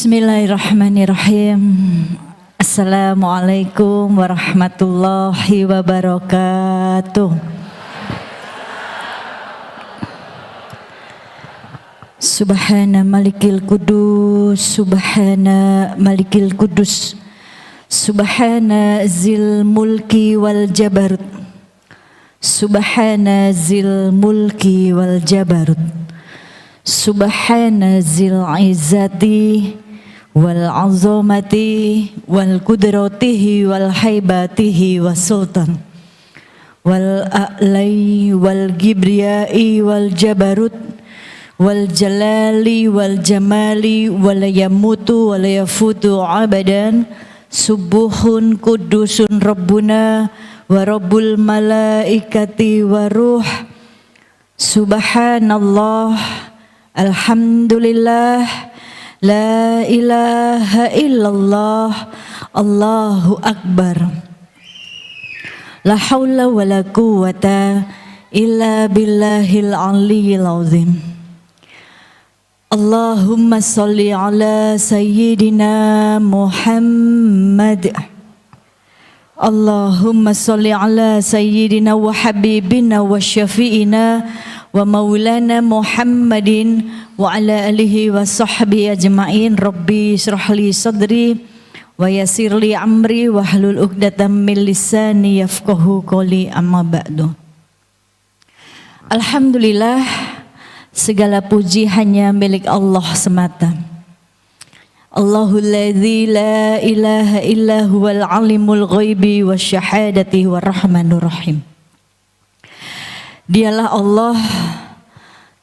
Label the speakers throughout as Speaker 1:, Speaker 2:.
Speaker 1: Bismillahirrahmanirrahim. Assalamualaikum warahmatullahi wabarakatuh. Subhana malikil kudus, subhana malikil kudus, subhana zil mulki wal jabarut, subhana zil mulki wal jabarut, subhana zil izzati wal azamati wal kudratihi wal haibatihi was sultan wal a'lai wal gibriyai wal jabarut wal jalali wal jamali wal yamutu wal yafutu abadan. Subuhun kudusun rabbuna wa rabbul malaikati wa ruh. Subhanallah, alhamdulillah, la ilaha illallah, Allahu akbar. La haula wa la quwwata illa billahil aliyyil azim. Allahumma salli ala sayyidina Muhammad. Allahumma salli ala sayyidina wa habibina wa syafi'ina wa maulana Muhammadin wa ala alihi wa sahbihi ajma'in. Rabbi israhli sadri wa yassirli amri wa hlul uqdatam min lisani yafqahu qawli, amma ba'du. Alhamdulillah, segala puji hanya milik Allah semata. Allahul ladzi la ilaha illa huwal alimul ghaibi wasyahadati warrahmanur rahim. Dialah Allah,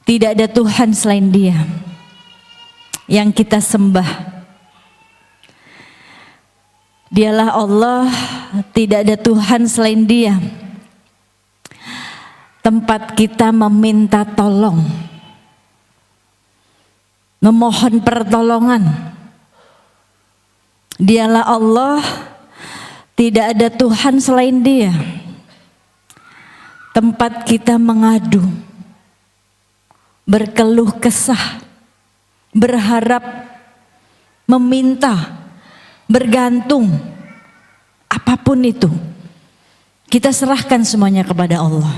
Speaker 1: tidak ada Tuhan selain Dia yang kita sembah. Dialah Allah, tidak ada Tuhan selain Dia tempat kita meminta tolong, memohon pertolongan. Dialah Allah, tidak ada Tuhan selain Dia tempat kita mengadu, berkeluh kesah, berharap, meminta, bergantung, apapun itu kita serahkan semuanya kepada Allah.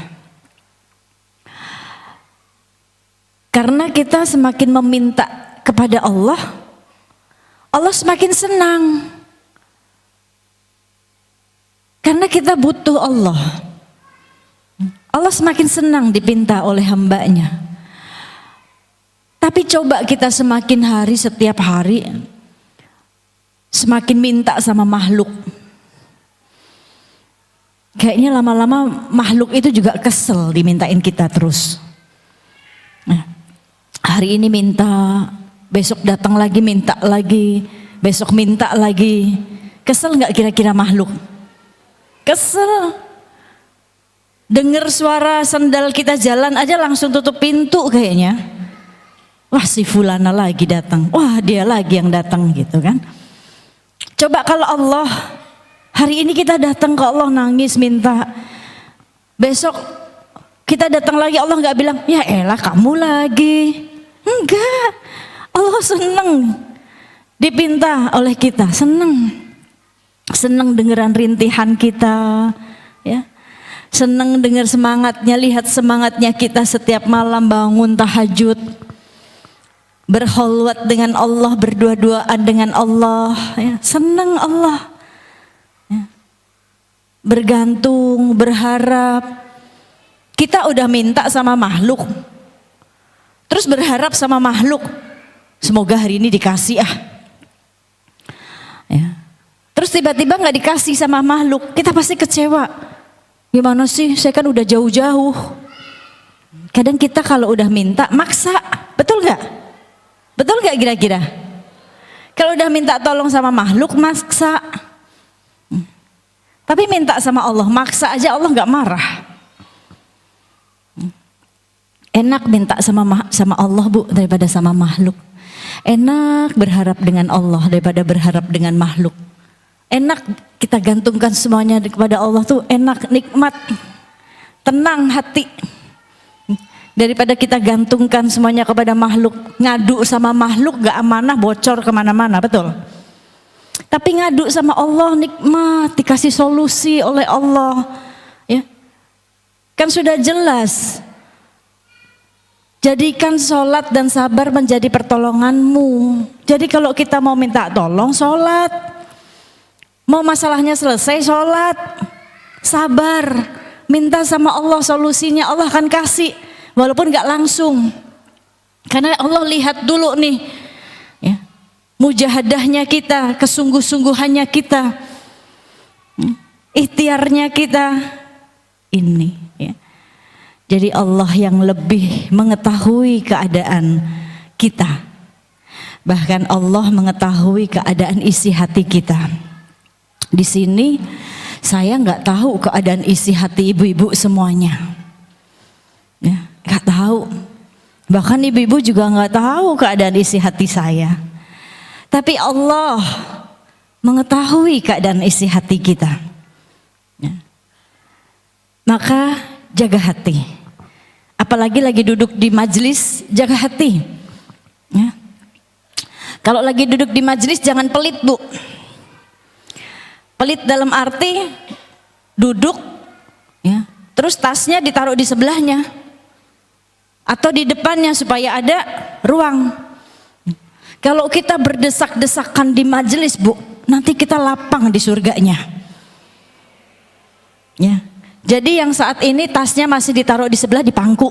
Speaker 1: Karena kita semakin meminta kepada Allah, Allah semakin senang. Karena kita butuh Allah, Allah semakin senang dipinta oleh hambanya. Tapi coba kita semakin hari, setiap hari semakin minta sama makhluk. Kayaknya lama-lama makhluk itu juga kesel dimintain kita terus. Nah, hari ini minta, besok datang lagi minta lagi, besok minta lagi. Kesel nggak kira-kira makhluk? Kesel. Dengar suara sandal kita jalan aja langsung tutup pintu kayaknya. Wah, si fulana lagi datang, wah dia lagi yang datang gitu kan. Coba kalau Allah, hari ini kita datang ke Allah nangis minta, besok kita datang lagi Allah nggak bilang, ya elah kamu lagi. Enggak, Allah senang dipinta oleh kita, senang dengeran rintihan kita, ya, senang dengar semangatnya, lihat semangatnya kita setiap malam bangun tahajud, berholwat dengan Allah, berdua-duaan dengan Allah, ya, senang Allah, ya, bergantung, berharap. Kita udah minta sama makhluk, terus berharap sama makhluk, semoga hari ini dikasih ya. Terus tiba-tiba nggak dikasih sama makhluk, kita pasti kecewa. Gimana sih, saya kan udah jauh-jauh. Kadang kita kalau udah minta maksa, betul nggak? Betul nggak kira-kira? Kalau udah minta tolong sama makhluk maksa, tapi minta sama Allah maksa aja Allah nggak marah. Enak minta sama Allah Bu daripada sama makhluk. Enak berharap dengan Allah daripada berharap dengan makhluk. Enak kita gantungkan semuanya kepada Allah tuh enak, nikmat, tenang hati. Daripada kita gantungkan semuanya kepada makhluk, ngadu sama makhluk gak amanah, bocor kemana-mana, betul? Tapi ngadu sama Allah nikmat, dikasih solusi oleh Allah, ya. Kan sudah jelas. Jadikan sholat dan sabar menjadi pertolonganmu. Jadi kalau kita mau minta tolong, sholat. Mau masalahnya selesai, sholat. Sabar, minta sama Allah solusinya, Allah akan kasih. Walaupun gak langsung. Karena Allah lihat dulu nih, ya, mujahadahnya kita, kesungguh-sungguhannya kita, ikhtiarnya kita ini, ya. Jadi Allah yang lebih mengetahui keadaan kita. Bahkan Allah mengetahui keadaan isi hati kita. Di sini saya nggak tahu keadaan isi hati ibu-ibu semuanya, ya, nggak tahu. Bahkan ibu-ibu juga nggak tahu keadaan isi hati saya. Tapi Allah mengetahui keadaan isi hati kita, ya. Maka jaga hati. Apalagi lagi duduk di majelis, jaga hati, ya. Kalau lagi duduk di majelis jangan pelit, Bu. Pelit dalam arti duduk, ya, terus tasnya ditaruh di sebelahnya atau di depannya supaya ada ruang. Kalau kita berdesak-desakan di majelis, Bu, nanti kita lapang di surganya, ya. Jadi yang saat ini tasnya masih ditaruh di sebelah, di pangku.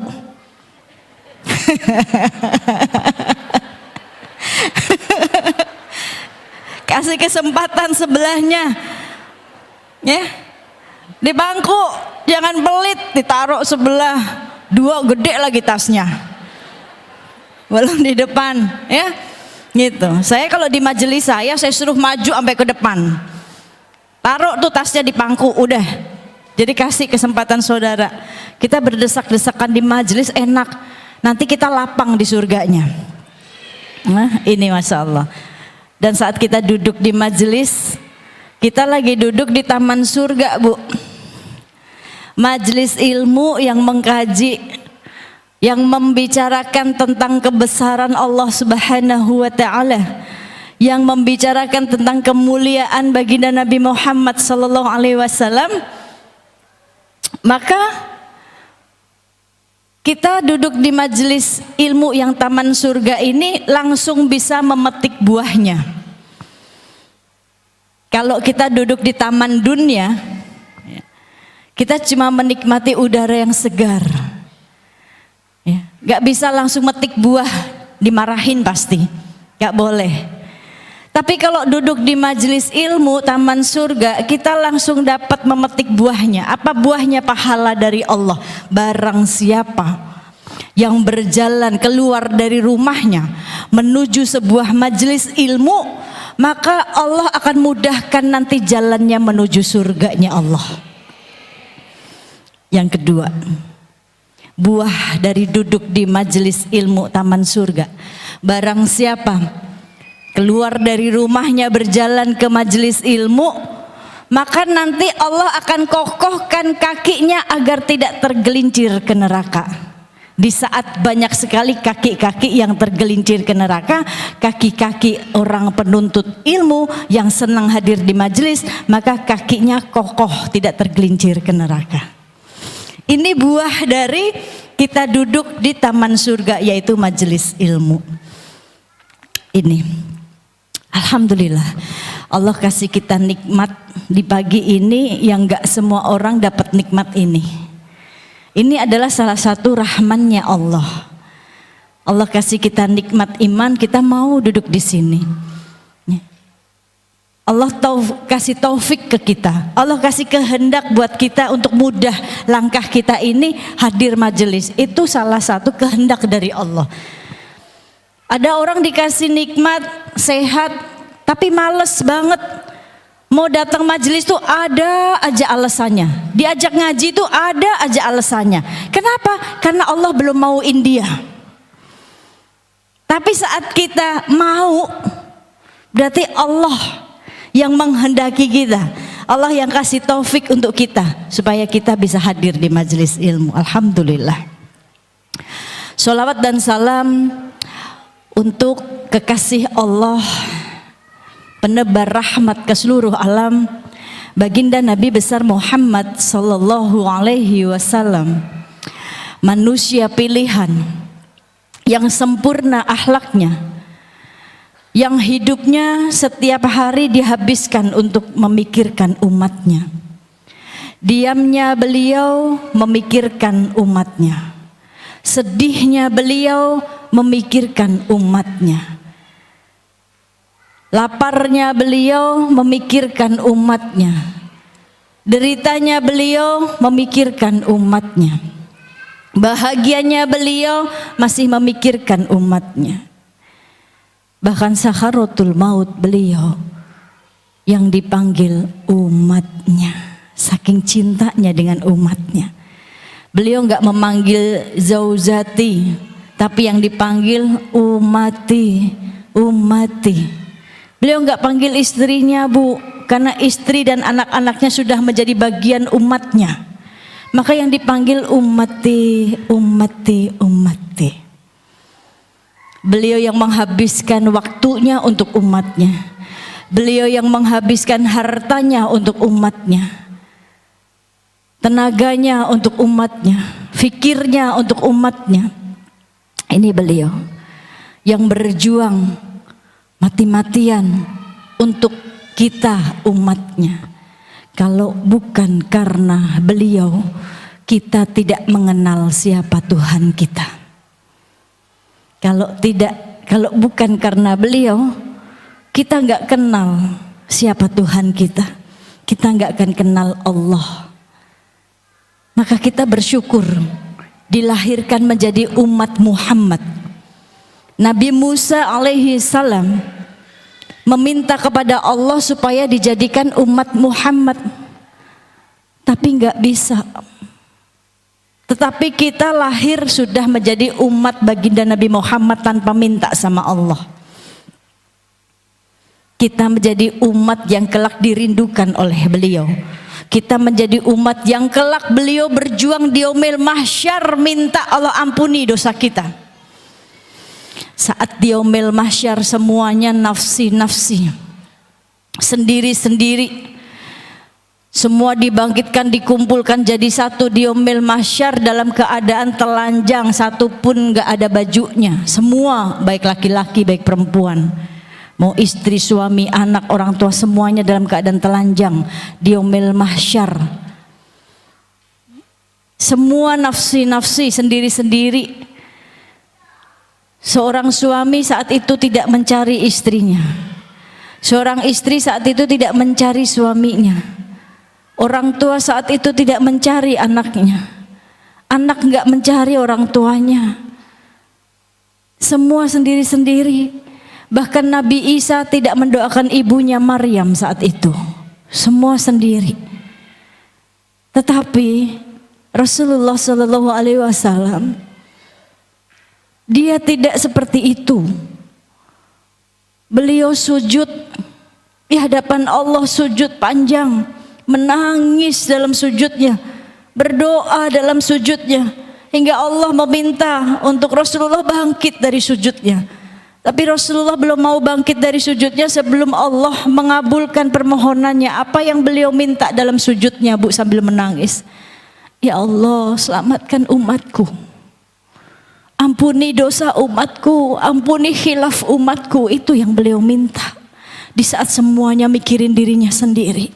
Speaker 1: Kasih kesempatan sebelahnya, ya, di bangku, jangan pelit, ditaruh sebelah, dua gede lagi tasnya, belum di depan, ya, gitu. Saya kalau di majelis saya suruh maju sampai ke depan, taruh tuh tasnya di pangku, udah. Jadi kasih kesempatan saudara, kita berdesak-desakan di majelis enak, nanti kita lapang di surganya. Nah, ini Masya Allah. Dan saat kita duduk di majelis, kita lagi duduk di taman surga, Bu. Majelis ilmu yang mengkaji, yang membicarakan tentang kebesaran Allah Subhanahu wa Ta'ala, yang membicarakan tentang kemuliaan baginda Nabi Muhammad sallallahu alaihi wasallam. Maka kita duduk di majelis ilmu yang taman surga ini langsung bisa memetik buahnya. Kalau kita duduk di taman dunia, kita cuma menikmati udara yang segar, ya, gak bisa langsung metik buah, dimarahin pasti, gak boleh. Tapi kalau duduk di majelis ilmu taman surga, kita langsung dapat memetik buahnya. Apa buahnya? Pahala dari Allah. Barang siapa yang berjalan keluar dari rumahnya menuju sebuah majelis ilmu, maka Allah akan mudahkan nanti jalannya menuju surganya Allah. Yang kedua, buah dari duduk di majelis ilmu taman surga, barang siapa keluar dari rumahnya berjalan ke majelis ilmu, maka nanti Allah akan kokohkan kakinya agar tidak tergelincir ke neraka. Di saat banyak sekali kaki-kaki yang tergelincir ke neraka, kaki-kaki orang penuntut ilmu yang senang hadir di majelis, maka kakinya kokoh, tidak tergelincir ke neraka. Ini buah dari kita duduk di taman surga, yaitu majelis ilmu. Ini alhamdulillah, Allah kasih kita nikmat di pagi ini yang gak semua orang dapat nikmat ini. Ini adalah salah satu rahmannya Allah. Allah kasih kita nikmat iman, kita mau duduk di sini. Allah kasih taufik ke kita. Allah kasih kehendak buat kita untuk mudah langkah kita ini hadir majelis. Itu salah satu kehendak dari Allah. Ada orang dikasih nikmat, sehat, tapi males banget. Mau datang majelis tuh ada aja alasannya. Diajak ngaji tuh ada aja alasannya. Kenapa? Karena Allah belum mauin dia. Tapi saat kita mau, berarti Allah yang menghendaki kita. Allah yang kasih taufik untuk kita supaya kita bisa hadir di majelis ilmu. Alhamdulillah. Sholawat dan salam untuk kekasih Allah, penebar rahmat ke seluruh alam, baginda Nabi besar Muhammad sallallahu alaihi wasallam, manusia pilihan yang sempurna akhlaknya, yang hidupnya setiap hari dihabiskan untuk memikirkan umatnya. Diamnya beliau memikirkan umatnya, sedihnya beliau memikirkan umatnya, laparnya beliau memikirkan umatnya, deritanya beliau memikirkan umatnya, bahagianya beliau masih memikirkan umatnya. Bahkan sakaratul maut beliau yang dipanggil umatnya, saking cintanya dengan umatnya. Beliau enggak memanggil zaujati, tapi yang dipanggil umati, umati. Beliau enggak panggil istrinya Bu, karena istri dan anak-anaknya sudah menjadi bagian umatnya. Maka yang dipanggil umati, umati, umati. Beliau yang menghabiskan waktunya untuk umatnya. Beliau yang menghabiskan hartanya untuk umatnya, tenaganya untuk umatnya, fikirnya untuk umatnya. Ini beliau yang berjuang mati-matian untuk kita umatnya. Kalau bukan karena beliau, kita tidak mengenal siapa Tuhan kita. Kalau bukan karena beliau, kita nggak kenal siapa Tuhan kita. Kita nggak akan kenal Allah. Maka kita bersyukur dilahirkan menjadi umat Muhammad. Nabi Musa alaihi salam meminta kepada Allah supaya dijadikan umat Muhammad, tapi nggak bisa. Tetapi kita lahir sudah menjadi umat baginda Nabi Muhammad tanpa minta sama Allah. Kita menjadi umat yang kelak dirindukan oleh beliau. Kita menjadi umat yang kelak beliau berjuang di yaumil mahsyar minta Allah ampuni dosa kita. Saat di yaumil mahsyar semuanya nafsi-nafsi, sendiri-sendiri, semua dibangkitkan, dikumpulkan jadi satu di yaumil mahsyar dalam keadaan telanjang, satu pun gak ada bajunya. Semua baik laki-laki baik perempuan, mau istri, suami, anak, orang tua, semuanya dalam keadaan telanjang di yaumil mahsyar. Semua nafsi-nafsi, sendiri-sendiri. Seorang suami saat itu tidak mencari istrinya, seorang istri saat itu tidak mencari suaminya, orang tua saat itu tidak mencari anaknya, anak nggak mencari orang tuanya. Semua sendiri-sendiri. Bahkan Nabi Isa tidak mendoakan ibunya Maryam saat itu. Semua sendiri. Tetapi Rasulullah Shallallahu Alaihi Wasallam, dia tidak seperti itu. Beliau sujud di hadapan Allah, sujud panjang, menangis dalam sujudnya, berdoa dalam sujudnya, hingga Allah meminta untuk Rasulullah bangkit dari sujudnya. Tapi Rasulullah belum mau bangkit dari sujudnya sebelum Allah mengabulkan permohonannya. Apa yang beliau minta dalam sujudnya, Bu, sambil menangis? Ya Allah, selamatkan umatku, ampuni dosa umatku, ampuni khilaf umatku. Itu yang beliau minta di saat semuanya mikirin dirinya sendiri.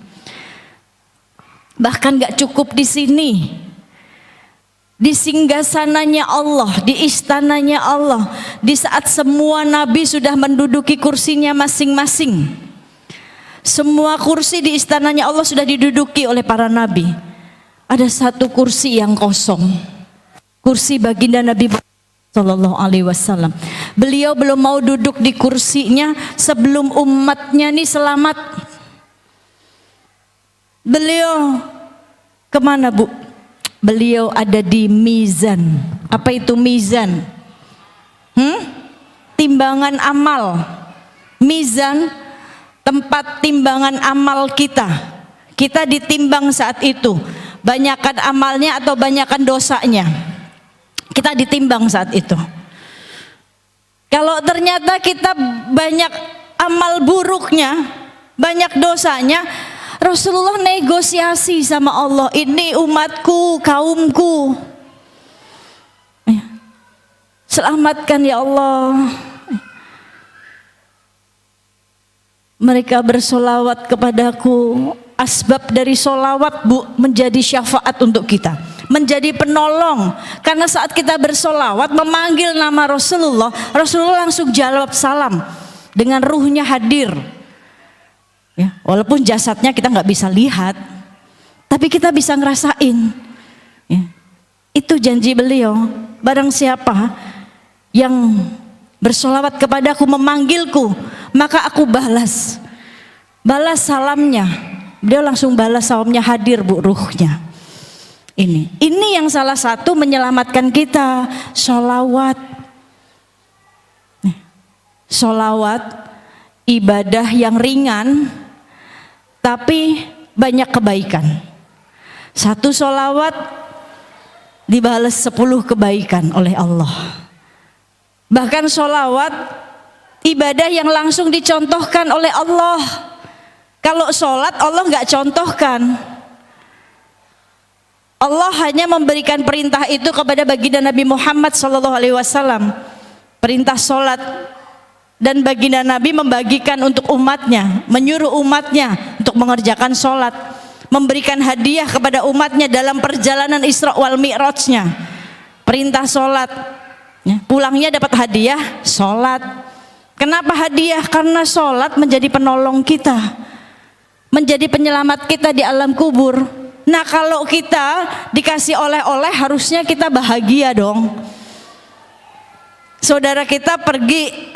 Speaker 1: Bahkan gak cukup di sini, di singgasananya Allah, di istananya Allah, di saat semua nabi sudah menduduki kursinya masing-masing, semua kursi di istananya Allah sudah diduduki oleh para nabi, ada satu kursi yang kosong, kursi baginda Nabi Sallallahu Alaihi Wasallam. Beliau belum mau duduk di kursinya sebelum umatnya nih selamat. Beliau kemana, Bu? Beliau ada di mizan. Apa itu mizan? Timbangan amal. Mizan, tempat timbangan amal kita. Kita ditimbang saat itu, banyakan amalnya atau banyakan dosanya. Kita ditimbang saat itu. Kalau ternyata kita banyak amal buruknya, banyak dosanya, Rasulullah negosiasi sama Allah, ini umatku, kaumku, selamatkan ya Allah. Mereka bersolawat kepadaku. Asbab dari solawat, Bu, menjadi syafaat untuk kita, menjadi penolong. Karena saat kita bersolawat memanggil nama Rasulullah, Rasulullah langsung jawab salam dengan ruhnya hadir. Ya, walaupun jasadnya kita nggak bisa lihat, tapi kita bisa ngerasain. Ya, itu janji beliau. Barang siapa yang bersolawat kepadaku, memanggilku, maka aku balas salamnya. Beliau langsung balas salamnya, hadir, Bu, ruhnya. Ini yang salah satu menyelamatkan kita, sholawat. Sholawat ibadah yang ringan tapi banyak kebaikan. Satu sholawat dibalas 10 kebaikan oleh Allah. Bahkan sholawat ibadah yang langsung dicontohkan oleh Allah. Kalau sholat Allah nggak contohkan. Allah hanya memberikan perintah itu kepada baginda Nabi Muhammad SAW. Perintah sholat, dan baginda Nabi membagikan untuk umatnya, menyuruh umatnya untuk mengerjakan sholat, memberikan hadiah kepada umatnya dalam perjalanan Isra wal Mi'rajnya. Perintah sholat, pulangnya dapat hadiah sholat. Kenapa hadiah? Karena sholat menjadi penolong kita, menjadi penyelamat kita di alam kubur. Nah, kalau kita dikasih oleh-oleh, harusnya kita bahagia dong. Saudara kita pergi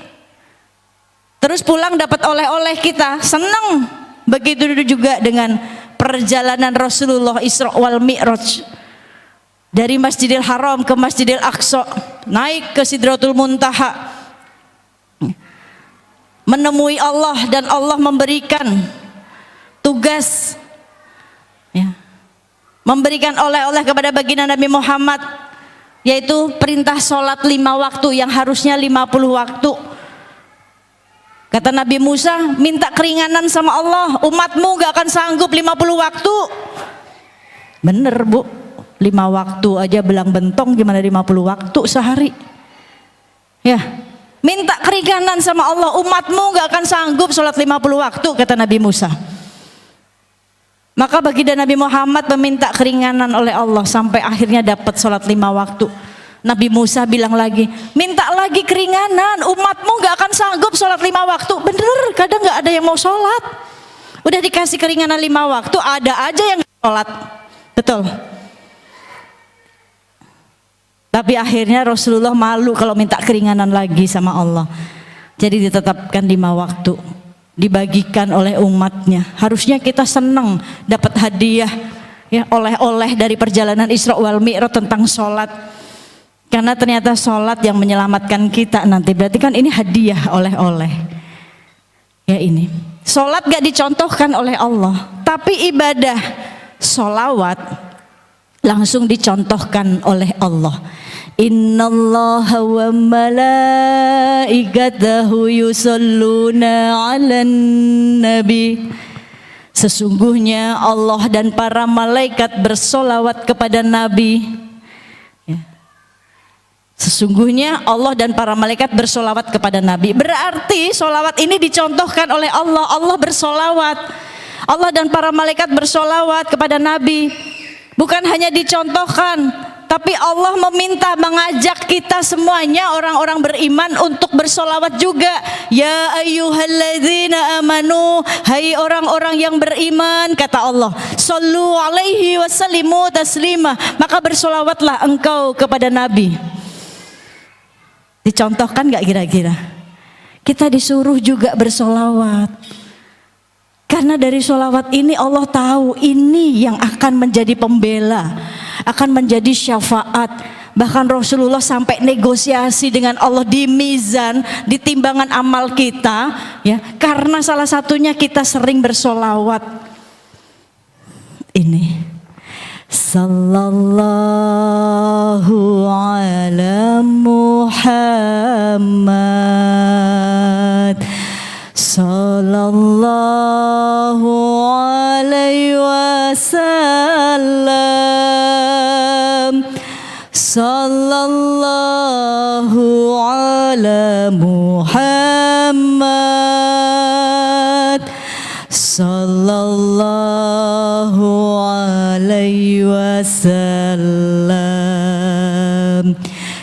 Speaker 1: terus pulang dapat oleh-oleh, kita senang. Begitu juga dengan perjalanan Rasulullah Isra wal Mi'raj, dari Masjidil Haram ke Masjidil Aqsa, naik ke Sidratul Muntaha, menemui Allah, dan Allah memberikan tugas, memberikan oleh-oleh kepada baginda Nabi Muhammad, yaitu perintah sholat 5 waktu yang harusnya 50 waktu. Kata Nabi Musa, minta keringanan sama Allah, umatmu gak akan sanggup 50 waktu. Bener, Bu, 5 waktu aja belang bentong, gimana 50 waktu sehari? Ya, minta keringanan sama Allah, umatmu gak akan sanggup sholat 50 waktu, kata Nabi Musa. Maka baginda Nabi Muhammad meminta keringanan oleh Allah sampai akhirnya dapat sholat 5 waktu. Nabi Musa bilang lagi, minta lagi keringanan, umatmu gak akan sanggup sholat 5 waktu. Bener, kadang gak ada yang mau sholat. Udah dikasih keringanan 5 waktu, ada aja yang sholat. Betul. Tapi akhirnya Rasulullah malu kalau minta keringanan lagi sama Allah. Jadi ditetapkan 5 waktu, dibagikan oleh umatnya. Harusnya kita senang dapat hadiah, ya, oleh-oleh dari perjalanan Isra wal Mi'raj tentang sholat. Karena ternyata sholat yang menyelamatkan kita nanti. Berarti kan ini hadiah, oleh-oleh. Ya, ini sholat gak dicontohkan oleh Allah, tapi ibadah sholawat langsung dicontohkan oleh Allah. Innallaha wa malaikatahu yusholluna 'alan nabi. Sesungguhnya Allah dan para malaikat bersolawat kepada Nabi. Sesungguhnya Allah dan para malaikat bersolawat kepada Nabi. Berarti solawat ini dicontohkan oleh Allah. Allah bersolawat, Allah dan para malaikat bersolawat kepada Nabi. Bukan hanya dicontohkan, tapi Allah meminta, mengajak kita semuanya, orang-orang beriman, untuk bersolawat juga. Ya ayyuhalladzina amanu, hai orang-orang yang beriman, kata Allah, sallu alaihi wasallimu taslima, maka bersolawatlah engkau kepada Nabi. Dicontohkan gak kira-kira? Kita disuruh juga bersolawat. Karena dari solawat ini Allah tahu ini yang akan menjadi pembela, akan menjadi syafaat. Bahkan Rasulullah sampai negosiasi dengan Allah di mizan, di timbangan amal kita, ya, karena salah satunya kita sering bersolawat. Ini Sallallahu ala Muhammad, sallallahu alaihi wasallam, sallallahu ala Muhammad, sallallahu alaihi wasallam.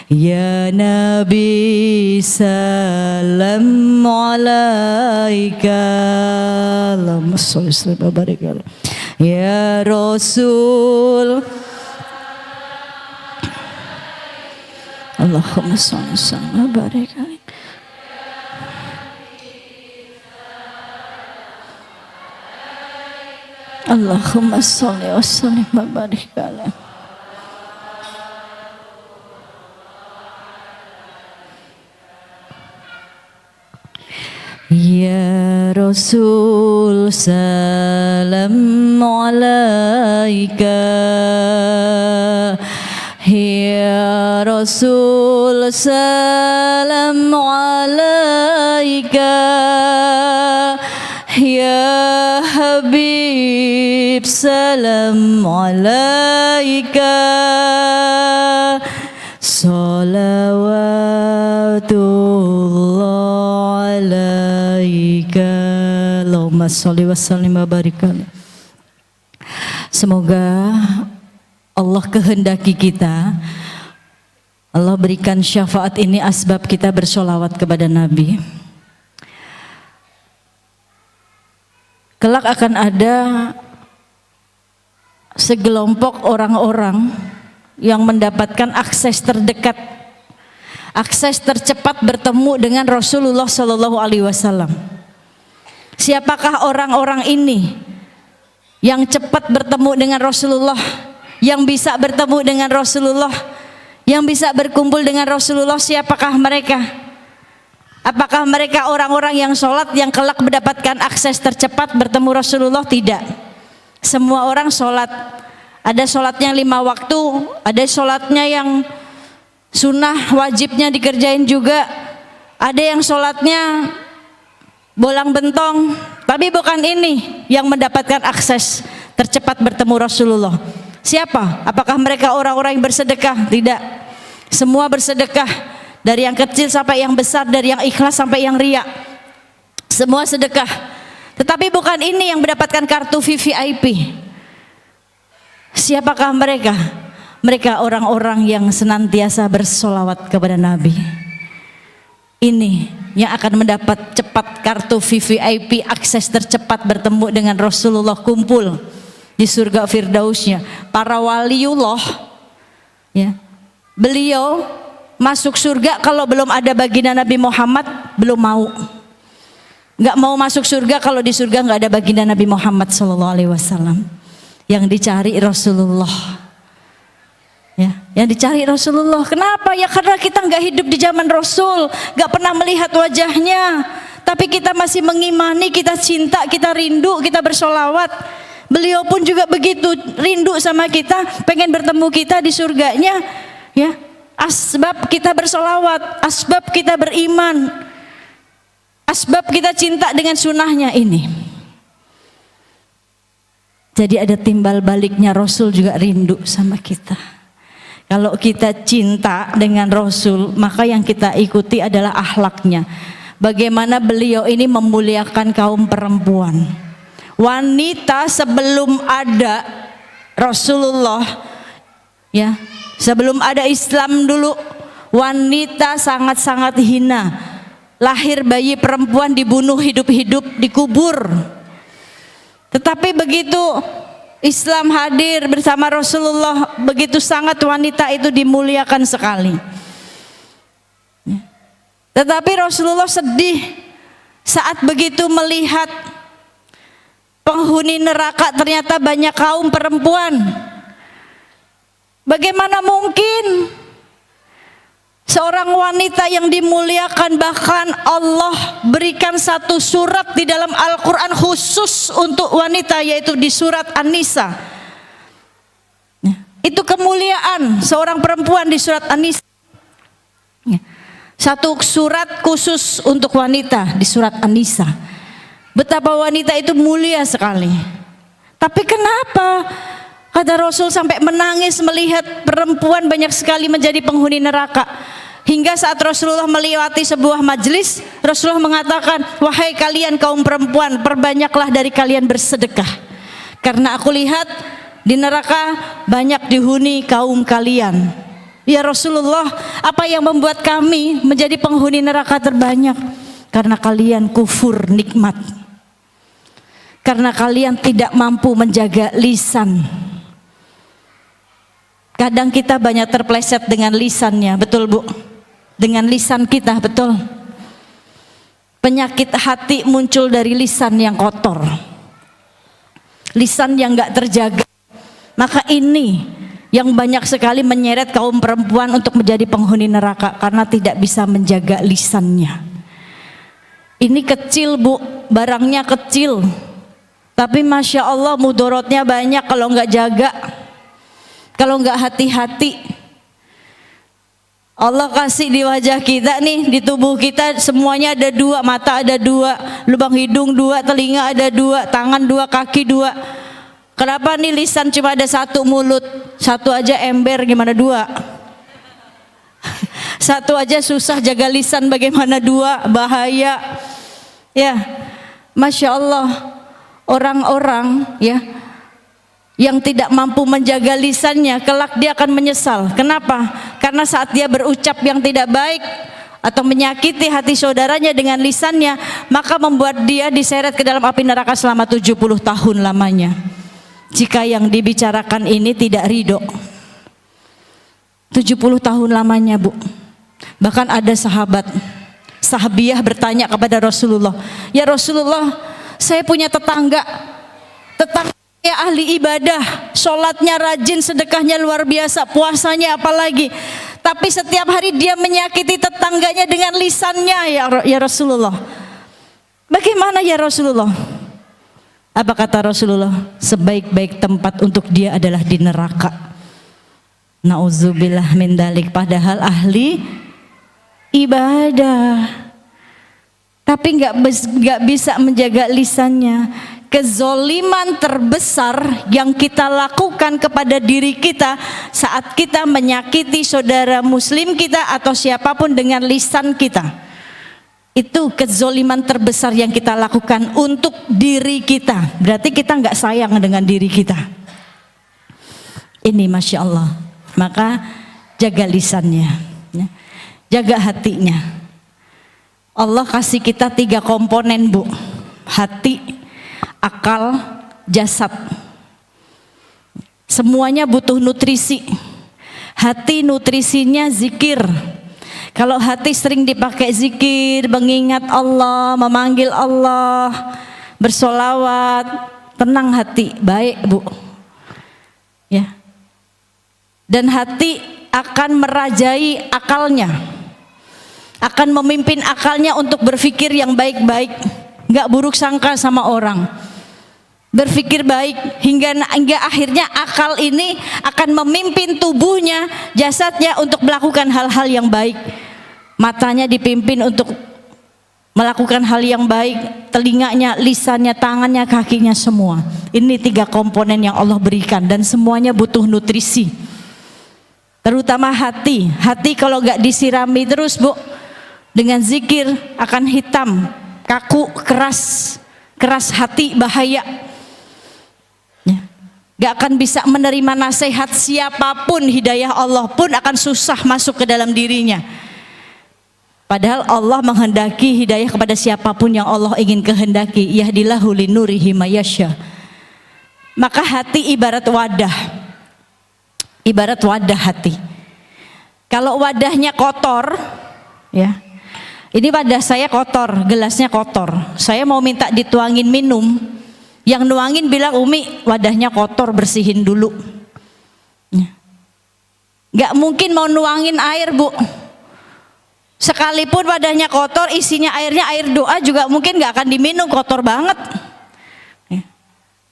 Speaker 1: Ya Nabi salam alaika, Allahumma sholli wa barik alaihi. Ya Rasul, Allahumma sholli wa barik alaihi. Allahumma sholli wa barik alaihi. Ya Rasul salam alaika, ya Rasul salam alaika, ya Habib salam alaika, salawatullah alaika, Allahumma sholli wa sallim wa barik alaihi. Semoga Allah kehendaki kita, Allah berikan syafaat ini asbab kita bersolawat kepada Nabi. Kelak akan ada segelompok orang-orang yang mendapatkan akses terdekat, akses tercepat bertemu dengan Rasulullah Shallallahu Alaihi Wasallam. Siapakah orang-orang ini yang cepat bertemu dengan Rasulullah, yang bisa bertemu dengan Rasulullah, yang bisa berkumpul dengan Rasulullah? Siapakah mereka? Apakah mereka orang-orang yang sholat yang kelak mendapatkan akses tercepat bertemu Rasulullah? Tidak. Semua orang sholat. Ada sholatnya 5 waktu, ada sholatnya yang sunnah wajibnya dikerjain juga, ada yang sholatnya bolang bentong. Tapi bukan ini yang mendapatkan akses tercepat bertemu Rasulullah. Siapa? Apakah mereka orang-orang yang bersedekah? Tidak. Semua bersedekah, dari yang kecil sampai yang besar, dari yang ikhlas sampai yang riya, semua sedekah. Tetapi bukan ini yang mendapatkan kartu VVIP. Siapakah mereka? Mereka orang-orang yang senantiasa bersolawat kepada Nabi. Ini yang akan mendapat cepat kartu VVIP, akses tercepat bertemu dengan Rasulullah, kumpul di surga Firdausnya. Para waliullah, ya, beliau masuk surga kalau belum ada baginda Nabi Muhammad, belum mau. Nggak mau masuk surga kalau di surga nggak ada baginda Nabi Muhammad SAW. Yang dicari Rasulullah, ya, yang dicari Rasulullah. Kenapa? Ya karena kita nggak hidup di zaman Rasul, nggak pernah melihat wajahnya, tapi kita masih mengimani, kita cinta, kita rindu, kita bersolawat. Beliau pun juga begitu, rindu sama kita, pengen bertemu kita di surganya, ya. Asbab kita bersolawat, asbab kita beriman, asbab kita cinta dengan sunnahnya ini. Jadi ada timbal baliknya, Rasul juga rindu sama kita. Kalau kita cinta dengan Rasul, maka yang kita ikuti adalah akhlaknya. Bagaimana beliau ini memuliakan kaum perempuan. Wanita sebelum ada Rasulullah, ya, sebelum ada Islam dulu, wanita sangat-sangat hina. Lahir bayi perempuan dibunuh hidup-hidup, dikubur. Tetapi begitu Islam hadir bersama Rasulullah, begitu sangat wanita itu dimuliakan sekali. Tetapi Rasulullah sedih saat begitu melihat penghuni neraka ternyata banyak kaum perempuan. Bagaimana mungkin seorang wanita yang dimuliakan, bahkan Allah berikan satu surat di dalam Al-Quran khusus untuk wanita, yaitu di surat An-Nisa. Itu kemuliaan seorang perempuan di surat An-Nisa. Satu surat khusus untuk wanita di surat An-Nisa. Betapa wanita itu mulia sekali. Tapi kenapa kata Rasul sampai menangis melihat perempuan banyak sekali menjadi penghuni neraka? Hingga saat Rasulullah melewati sebuah majelis, Rasulullah mengatakan, wahai kalian kaum perempuan, perbanyaklah dari kalian bersedekah. Karena aku lihat di neraka banyak dihuni kaum kalian. Ya Rasulullah, apa yang membuat kami menjadi penghuni neraka terbanyak? Karena kalian kufur nikmat. Karena kalian tidak mampu menjaga lisan. Kadang kita banyak terpleset dengan lisannya, betul Bu? Dengan lisan kita, betul. Penyakit hati muncul dari lisan yang kotor, lisan yang gak terjaga. Maka ini yang banyak sekali menyeret kaum perempuan untuk menjadi penghuni neraka, karena tidak bisa menjaga lisannya. Ini kecil Bu, barangnya kecil, tapi Masya Allah mudorotnya banyak kalau nggak jaga, kalau nggak hati-hati. Allah kasih di wajah kita nih, di tubuh kita semuanya ada dua, mata ada dua, lubang hidung dua, telinga ada dua, tangan dua, kaki dua. Kenapa nih lisan cuma ada satu, mulut satu aja ember, gimana dua? Satu aja susah jaga lisan, bagaimana dua? Bahaya. Ya, Masya Allah, orang-orang ya yang tidak mampu menjaga lisannya, kelak dia akan menyesal. Kenapa? Karena saat dia berucap yang tidak baik atau menyakiti hati saudaranya dengan lisannya, maka membuat dia diseret ke dalam api neraka selama 70 tahun lamanya. Jika yang dibicarakan ini tidak ridho, 70 tahun lamanya Bu. Bahkan ada sahabiah bertanya kepada Rasulullah, ya Rasulullah, saya punya tetangga ahli ibadah, sholatnya rajin, sedekahnya luar biasa, puasanya apalagi, tapi setiap hari dia menyakiti tetangganya dengan lisannya. Ya Rasulullah, bagaimana ya Rasulullah? Apa kata Rasulullah? Sebaik-baik tempat untuk dia adalah di neraka. Nauzubillah min dalik. Padahal ahli ibadah, tapi nggak bisa menjaga lisannya. Kezoliman terbesar yang kita lakukan kepada diri kita saat kita menyakiti saudara muslim kita atau siapapun dengan lisan kita, itu kezoliman terbesar yang kita lakukan untuk diri kita. Berarti kita nggak sayang dengan diri kita. Ini Masya Allah. Maka jaga lisannya, jaga hatinya. Allah kasih kita 3 komponen Bu, hati, akal, jasad. Semuanya butuh nutrisi. Hati nutrisinya zikir. Kalau hati sering dipakai zikir, mengingat Allah, memanggil Allah, bersolawat, tenang hati, baik Bu. Ya. Dan hati akan merajai akalnya, akan memimpin akalnya untuk berpikir yang baik-baik, nggak buruk sangka sama orang. Berpikir baik hingga akhirnya akal ini akan memimpin tubuhnya, jasadnya untuk melakukan hal-hal yang baik. Matanya dipimpin untuk melakukan hal yang baik, telinganya, lisannya, tangannya, kakinya, semua. Ini 3 komponen yang Allah berikan dan semuanya butuh nutrisi. Terutama hati. Hati kalau gak disirami terus Bu dengan zikir akan hitam, kaku, keras hati, bahaya. Gak akan bisa menerima nasihat siapapun, hidayah Allah pun akan susah masuk ke dalam dirinya. Padahal Allah menghendaki hidayah kepada siapapun yang Allah ingin kehendaki. Yahdillahu linurihi mayasya. Maka hati ibarat wadah. Ibarat wadah hati. Kalau wadahnya kotor, ya. Ini wadah saya kotor, gelasnya kotor. Saya mau minta dituangin minum. Yang nuangin bilang, Umi wadahnya kotor, bersihin dulu. Gak mungkin mau nuangin air Bu. Sekalipun wadahnya kotor, isinya airnya air doa juga mungkin gak akan diminum, kotor banget.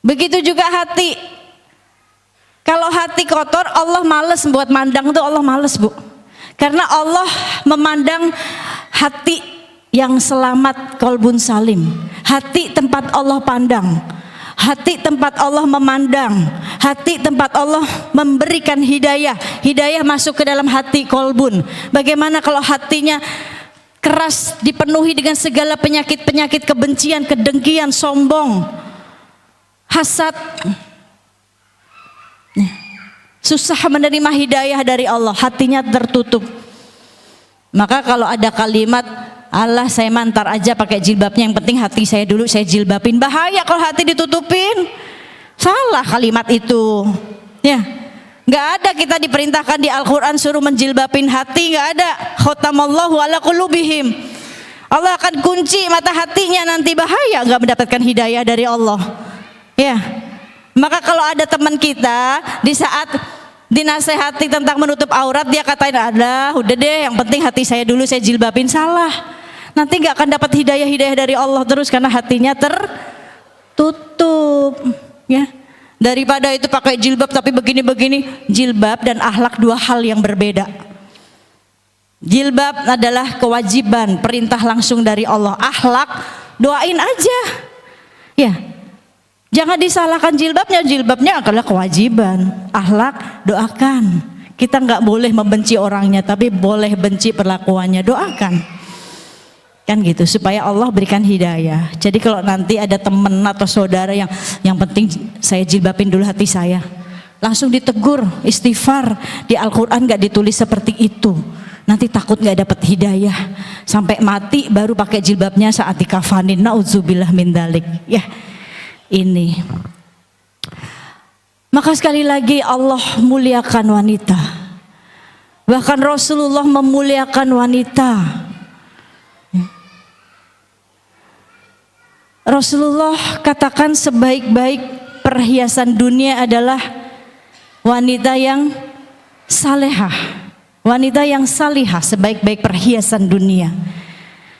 Speaker 1: Begitu juga hati. Kalau kalau hati kotor, Allah males buat mandang tuh, Allah males Bu. Karena Allah memandang hati yang selamat, qalbun salim. Hati tempat Allah pandang, hati tempat Allah memandang, hati tempat Allah memberikan hidayah. Hidayah masuk ke dalam hati qalbun. Bagaimana kalau hatinya keras, dipenuhi dengan segala penyakit-penyakit kebencian, kedengkian, sombong, hasad, susah menerima hidayah dari Allah, hatinya tertutup. Maka kalau ada kalimat, Allah saya mantar aja pakai jilbabnya, yang penting hati saya dulu saya jilbabin. Bahaya kalau hati ditutupin. Salah kalimat itu. Ya, nggak ada kita diperintahkan di Al-Quran suruh menjilbabin hati, nggak ada. Khotamallahu ala qulubihim. Allah akan kunci mata hatinya nanti, bahaya nggak mendapatkan hidayah dari Allah. Ya. Maka kalau ada teman kita di saat dinasehati tentang menutup aurat, dia katain, ada udah deh yang penting hati saya dulu saya jilbabin. Salah, nanti gak akan dapat hidayah dari Allah terus karena hatinya tertutup. Ya, daripada itu pakai jilbab tapi begini-begini. Jilbab dan akhlak dua hal yang berbeda. Jilbab adalah kewajiban, perintah langsung dari Allah. Akhlak doain aja. Ya, jangan disalahkan jilbabnya, jilbabnya adalah kewajiban. Akhlak doakan. Kita nggak boleh membenci orangnya, tapi boleh benci perlakuannya, doakan. Kan gitu, supaya Allah berikan hidayah. Jadi kalau nanti ada teman atau saudara yang penting saya jilbabin dulu hati saya, langsung ditegur, istighfar. Di Al-Quran nggak ditulis seperti itu. Nanti takut nggak dapat hidayah, sampai mati baru pakai jilbabnya saat dikafanin. Nauzubillah min dzalik. Ya. Ini maka sekali lagi Allah muliakan wanita, bahkan Rasulullah memuliakan wanita. Rasulullah katakan sebaik-baik perhiasan dunia adalah wanita yang salehah, wanita yang salihah, sebaik-baik perhiasan dunia.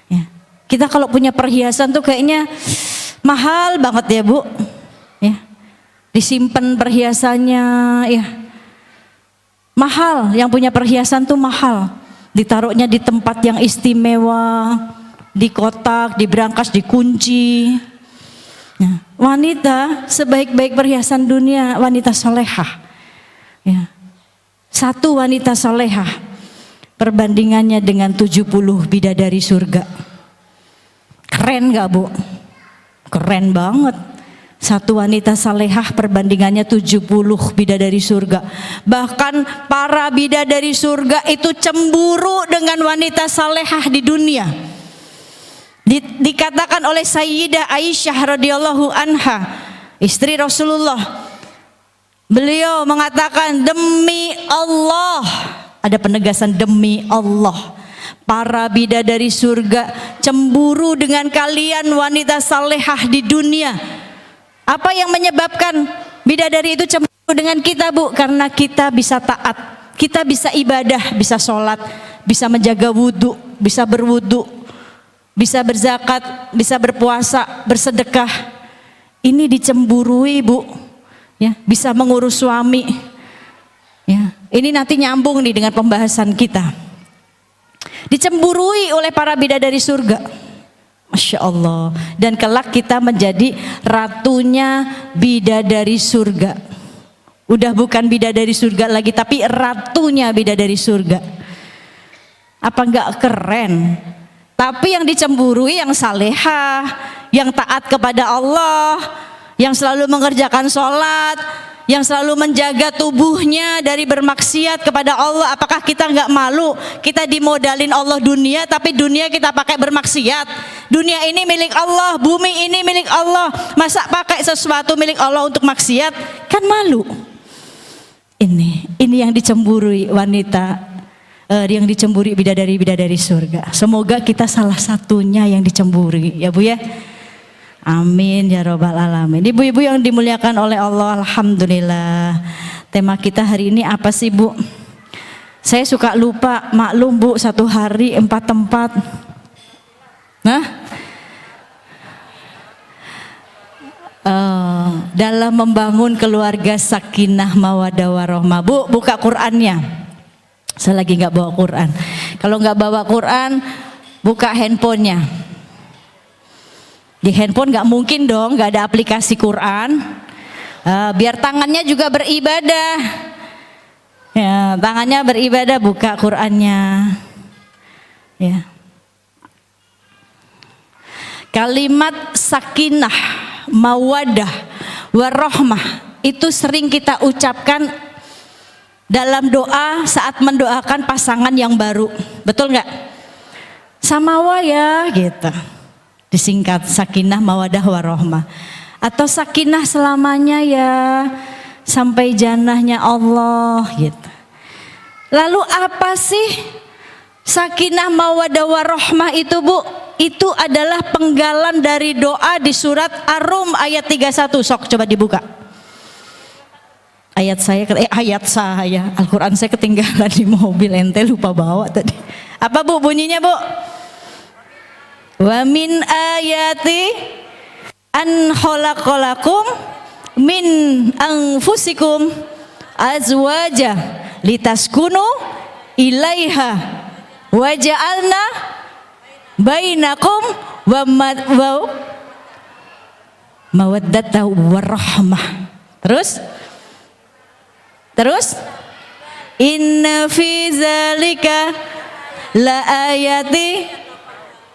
Speaker 1: Ya. Kita kalau punya perhiasan tuh kayaknya mahal banget ya Bu, ya, disimpan perhiasannya, ya, mahal. Yang punya perhiasan tuh mahal, ditaruhnya di tempat yang istimewa, di kotak, di brankas, dikunci. Ya. Wanita sebaik-baik perhiasan dunia, wanita solehah. Ya. Satu wanita solehah perbandingannya dengan 70 bidadari surga. Keren gak Bu? Keren banget. Satu wanita salehah perbandingannya 70 bidadari surga. Bahkan para bidadari surga itu cemburu dengan wanita salehah di dunia. Dikatakan oleh Sayyidah Aisyah radhiyallahu anha, istri Rasulullah. Beliau mengatakan, demi Allah, ada penegasan demi Allah, para bidadari surga cemburu dengan kalian wanita salehah di dunia. Apa yang menyebabkan bidadari itu cemburu dengan kita Bu? Karena kita bisa taat, kita bisa ibadah, bisa sholat, bisa menjaga wudhu, bisa berwudhu, bisa berzakat, bisa berpuasa, bersedekah. Ini dicemburui Bu, ya, bisa mengurus suami. Ya, ini nanti nyambung nih dengan pembahasan kita. Dicemburui oleh para bidadari surga, Masya Allah. Dan kelak kita menjadi ratunya bidadari surga. Udah bukan bidadari surga lagi, tapi ratunya bidadari surga. Apa enggak keren? Tapi yang dicemburui yang salehah, yang taat kepada Allah, yang selalu mengerjakan sholat, yang selalu menjaga tubuhnya dari bermaksiat kepada Allah. Apakah kita nggak malu? Kita dimodalin Allah dunia, tapi dunia kita pakai bermaksiat. Dunia ini milik Allah, bumi ini milik Allah. Masa pakai sesuatu milik Allah untuk maksiat? Kan malu. Ini yang dicemburui wanita, yang dicemburi bidadari surga. Semoga kita salah satunya yang dicemburi, ya Bu ya. Amin ya robbal alamin. Ibu-ibu yang dimuliakan oleh Allah, alhamdulillah. Tema kita hari ini apa sih Bu? Saya suka lupa, maklum Bu, satu hari 4 tempat. Nah, dalam membangun keluarga sakinah mawaddah warahmah. Bu, buka Qur'annya. Saya lagi nggak bawa Qur'an. Kalau nggak bawa Qur'an, buka handphonenya. Di handphone nggak mungkin dong, nggak ada aplikasi Qur'an. Biar tangannya juga beribadah. Ya, tangannya beribadah, buka Qur'annya. Ya. Kalimat sakinah, mawaddah, warahmah itu sering kita ucapkan dalam doa saat mendoakan pasangan yang baru. Betul nggak? Samawa ya gitu. Disingkat sakinah, mawaddah, warahmah. Atau sakinah selamanya ya, sampai jannahnya Allah gitu. Lalu apa sih sakinah, mawaddah, warahmah itu, Bu? Itu adalah penggalan dari doa di surat Ar-Rum ayat 31. Sok coba dibuka. Ayat saya Al-Quran saya ketinggalan di mobil, ente lupa bawa tadi. Apa Bu bunyinya, Bu? Wa min ayati an khalaqalakum min anfusikum azwaja litaskunu ilaiha wa ja'alna bainakum wa mawaddata warahmah. Terus inna fi zalika la ayati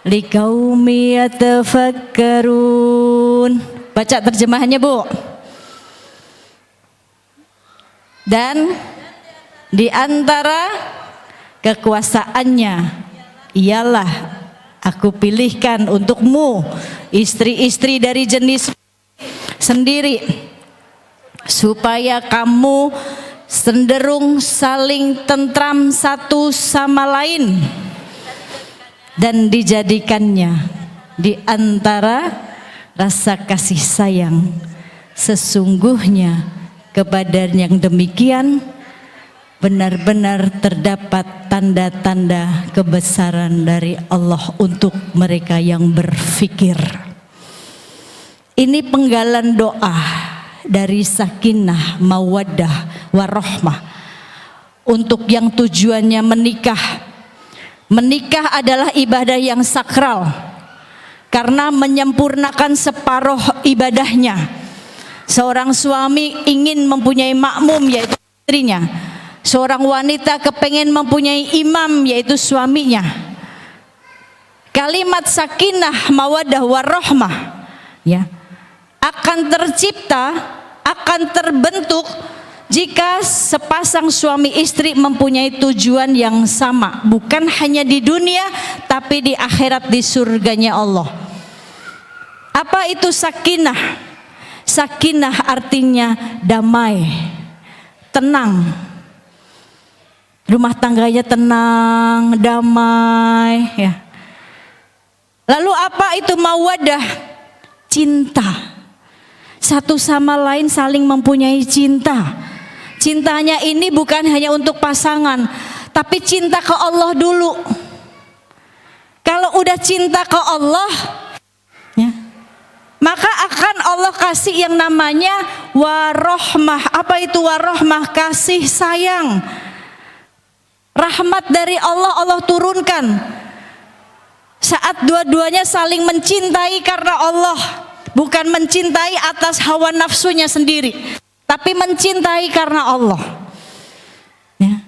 Speaker 1: liqaumi yatafakkarun. Baca terjemahannya, Bu. Dan di antara kekuasaannya ialah aku pilihkan untukmu istri-istri dari jenis sendiri supaya kamu cenderung saling tentram satu sama lain, dan dijadikannya di antara rasa kasih sayang. Sesungguhnya kepada yang demikian benar-benar terdapat tanda-tanda kebesaran dari Allah untuk mereka yang berfikir. Ini penggalan doa dari sakinah, mawaddah, warahmah untuk yang tujuannya menikah. Menikah adalah ibadah yang sakral karena menyempurnakan separuh ibadahnya. Seorang suami ingin mempunyai makmum, yaitu istrinya. Seorang wanita kepengen mempunyai imam, yaitu suaminya. Kalimat sakinah, mawaddah, warahmah ya akan tercipta, akan terbentuk jika sepasang suami istri mempunyai tujuan yang sama, bukan hanya di dunia tapi di akhirat, di surganya Allah. Apa itu sakinah? Sakinah artinya damai, tenang. Rumah tangganya tenang, damai ya. Lalu apa itu mawaddah? Cinta. Satu sama lain saling mempunyai cinta. Cintanya ini bukan hanya untuk pasangan, tapi cinta ke Allah dulu. Kalau udah cinta ke Allah ya, maka akan Allah kasih yang namanya warahmah. Apa itu warahmah? Kasih sayang. Rahmat dari Allah, Allah turunkan saat dua-duanya saling mencintai karena Allah, bukan mencintai atas hawa nafsunya sendiri, tapi mencintai karena Allah ya.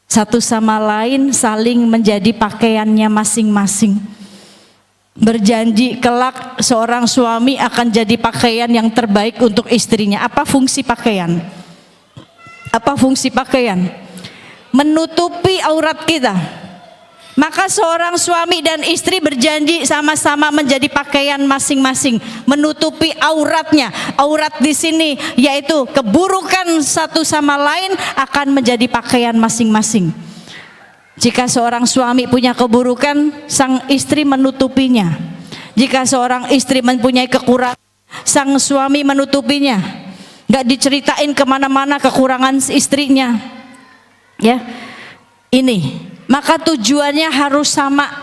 Speaker 1: Satu sama lain saling menjadi pakaiannya masing-masing. Berjanji kelak seorang suami akan jadi pakaian yang terbaik untuk istrinya. Apa fungsi pakaian? Apa fungsi pakaian? Menutupi aurat kita. Maka seorang suami dan istri berjanji sama-sama menjadi pakaian masing-masing, menutupi auratnya. Aurat di sini yaitu keburukan satu sama lain akan menjadi pakaian masing-masing. Jika seorang suami punya keburukan, sang istri menutupinya. Jika seorang istri mempunyai kekurangan, sang suami menutupinya. Gak diceritain kemana-mana kekurangan istrinya. Ya, ini. Maka tujuannya harus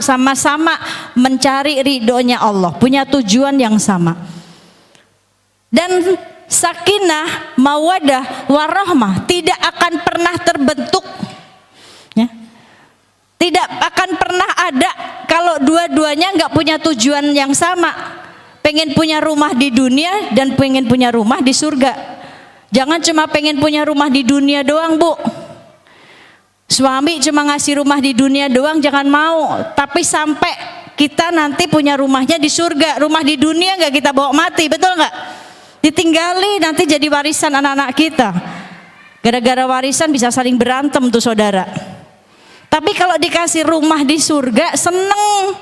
Speaker 1: sama-sama mencari ridhonya Allah, punya tujuan yang sama. dan sakinah, mawadah, warahmah tidak akan pernah terbentuk, ya. Tidak akan pernah ada kalau dua-duanya nggak punya tujuan yang sama. Pengen punya rumah di dunia dan pengen punya rumah di surga. Jangan cuma pengen punya rumah di dunia doang, Bu. Suami cuma ngasih rumah di dunia doang, jangan mau. Tapi sampai kita nanti punya rumahnya di surga. Rumah di dunia nggak kita bawa mati, betul nggak? Ditinggali nanti jadi warisan anak-anak kita. Gara-gara warisan bisa saling berantem tuh saudara. Tapi kalau dikasih rumah di surga, seneng.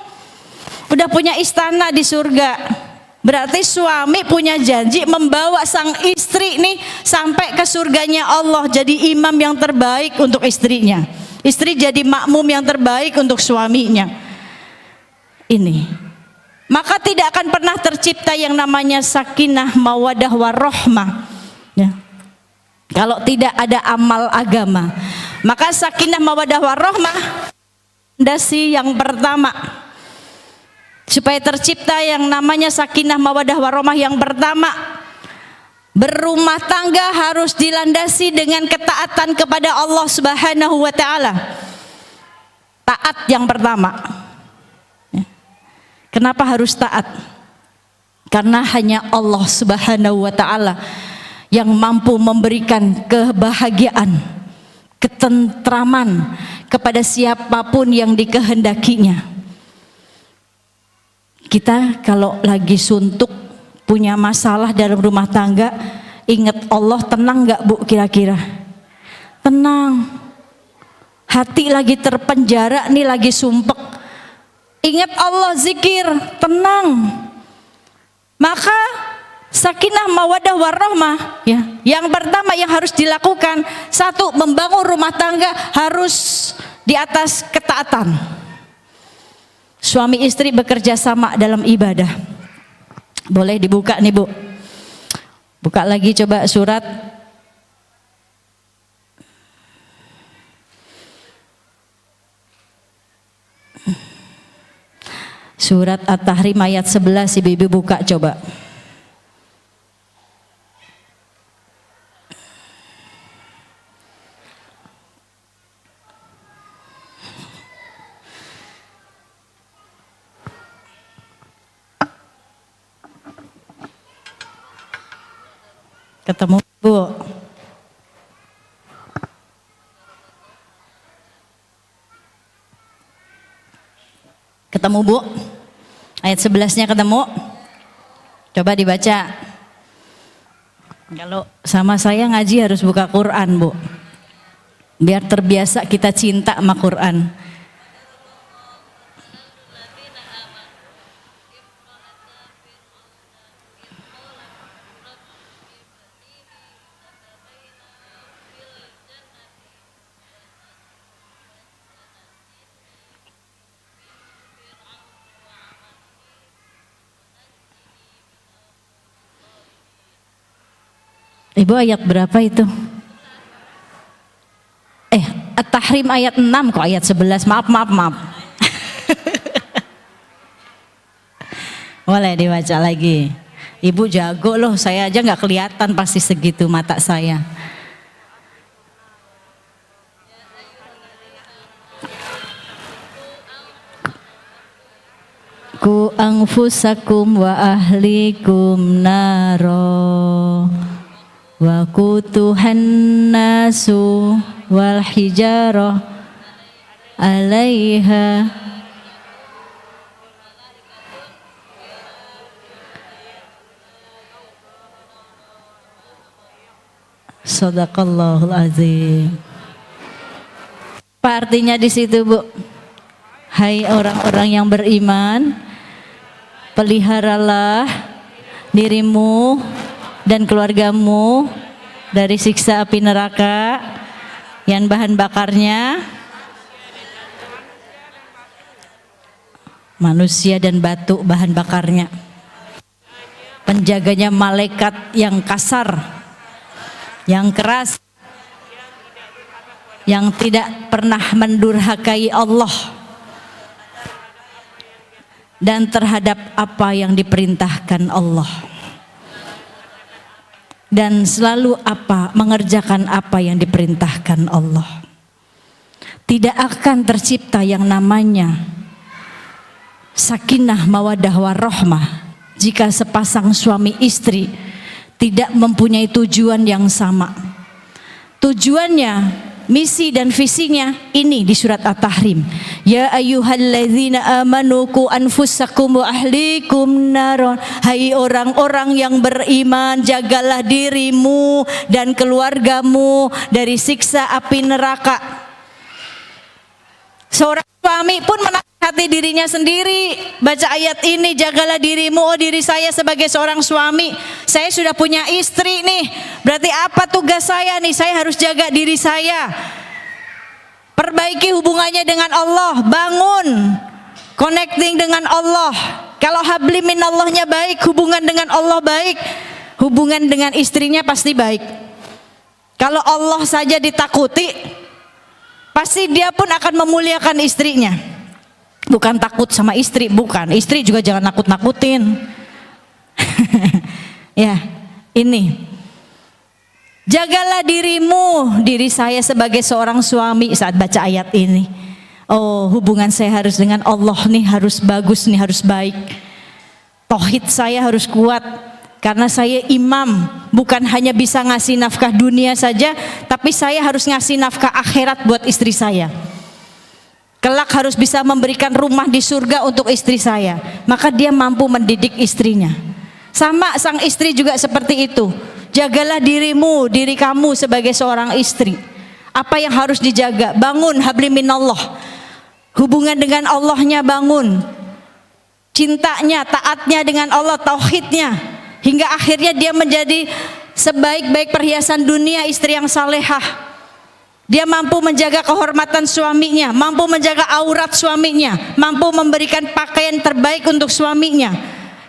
Speaker 1: Udah punya istana di surga. Berarti suami punya janji membawa sang istri nih sampai ke surganya Allah, jadi imam yang terbaik untuk istrinya. Istri jadi makmum yang terbaik untuk suaminya. Ini. Maka tidak akan pernah tercipta yang namanya sakinah, mawadah, warahmah. Ya. Kalau tidak ada amal agama. Maka sakinah, mawadah, warahmah fondasi yang pertama. Supaya tercipta yang namanya sakinah, mawadah, warahmah yang pertama, berumah tangga harus dilandasi dengan ketaatan kepada Allah Subhanahu wa taala. Taat yang pertama. Kenapa harus taat? Karena hanya Allah Subhanahu wa taala yang mampu memberikan kebahagiaan, ketentraman kepada siapapun yang dikehendakinya. Kita kalau lagi suntuk, punya masalah dalam rumah tangga, ingat Allah, tenang nggak Bu kira-kira? Tenang. Hati lagi terpenjara nih, lagi sumpek. Ingat Allah, zikir, tenang. Maka sakinah, mawadah, warahmah, ya. Yang pertama yang harus dilakukan, satu, membangun rumah tangga harus di atas ketaatan. Suami istri bekerja sama dalam ibadah. Boleh dibuka nih Bu. Buka lagi coba surat At-Tahrim ayat 11, Ibu-ibu buka coba. Ketemu Bu? Ketemu Bu? Ayat 11-nya ketemu? Coba dibaca. Kalau sama saya ngaji harus buka Quran Bu, biar terbiasa kita cinta sama Quran. Ibu ayat berapa itu? At-Tahrim ayat 6 kok, ayat 11. Maaf. Boleh dibaca lagi. Ibu jago loh, saya aja nggak kelihatan pasti segitu mata saya. Ku anfusakum wa ahlikum naro wa kutuhan nasu wal hijarah alaiha Sadaqallahul azim. Apa artinya di situ Bu? Hai orang-orang yang beriman, peliharalah dirimu dan keluargamu dari siksa api neraka yang bahan bakarnya manusia dan batu bahan bakarnya. Penjaganya malaikat yang kasar, yang keras, yang tidak pernah mendurhakai Allah dan terhadap apa yang diperintahkan Allah. dan selalu mengerjakan apa yang diperintahkan Allah. Tidak akan tercipta yang namanya sakinah mawaddah warahmah jika sepasang suami istri tidak mempunyai tujuan yang sama. Tujuannya, misi dan visinya ini di surat At-Tahrim. Ya ayyuhalladzina amanu qu anfusakum wa ahlikum naron. Hai orang-orang yang beriman, jagalah dirimu dan keluargamu dari siksa api neraka. Seorang suami pun menasihati dirinya sendiri. Baca ayat ini, jagalah dirimu, oh diri saya sebagai seorang suami. Saya sudah punya istri nih. Berarti apa tugas saya nih? Saya harus jaga diri saya. Perbaiki hubungannya dengan Allah. Bangun. Connecting dengan Allah. Kalau habli minallahnya baik, hubungan dengan Allah baik, hubungan dengan istrinya pasti baik. Kalau Allah saja ditakuti, pasti dia pun akan memuliakan istrinya. Bukan takut sama istri, bukan. Istri juga jangan nakut-nakutin. Ya, ini. Jagalah dirimu, diri saya sebagai seorang suami saat baca ayat ini. Oh, hubungan saya harus dengan Allah nih harus bagus nih, harus baik. Tauhid saya harus kuat. Karena saya imam, bukan hanya bisa ngasih nafkah dunia saja, tapi saya harus ngasih nafkah akhirat buat istri saya. Kelak harus bisa memberikan rumah di surga untuk istri saya. Maka dia mampu mendidik istrinya. Sama sang istri juga seperti itu. Jagalah dirimu, diri kamu sebagai seorang istri. Apa yang harus dijaga? Bangun habli minallah. Hubungan dengan Allahnya bangun. Cintanya, taatnya dengan Allah, tauhidnya. Hingga akhirnya dia menjadi sebaik-baik perhiasan dunia, istri yang salehah. Dia mampu menjaga kehormatan suaminya, mampu menjaga aurat suaminya, mampu memberikan pakaian terbaik untuk suaminya.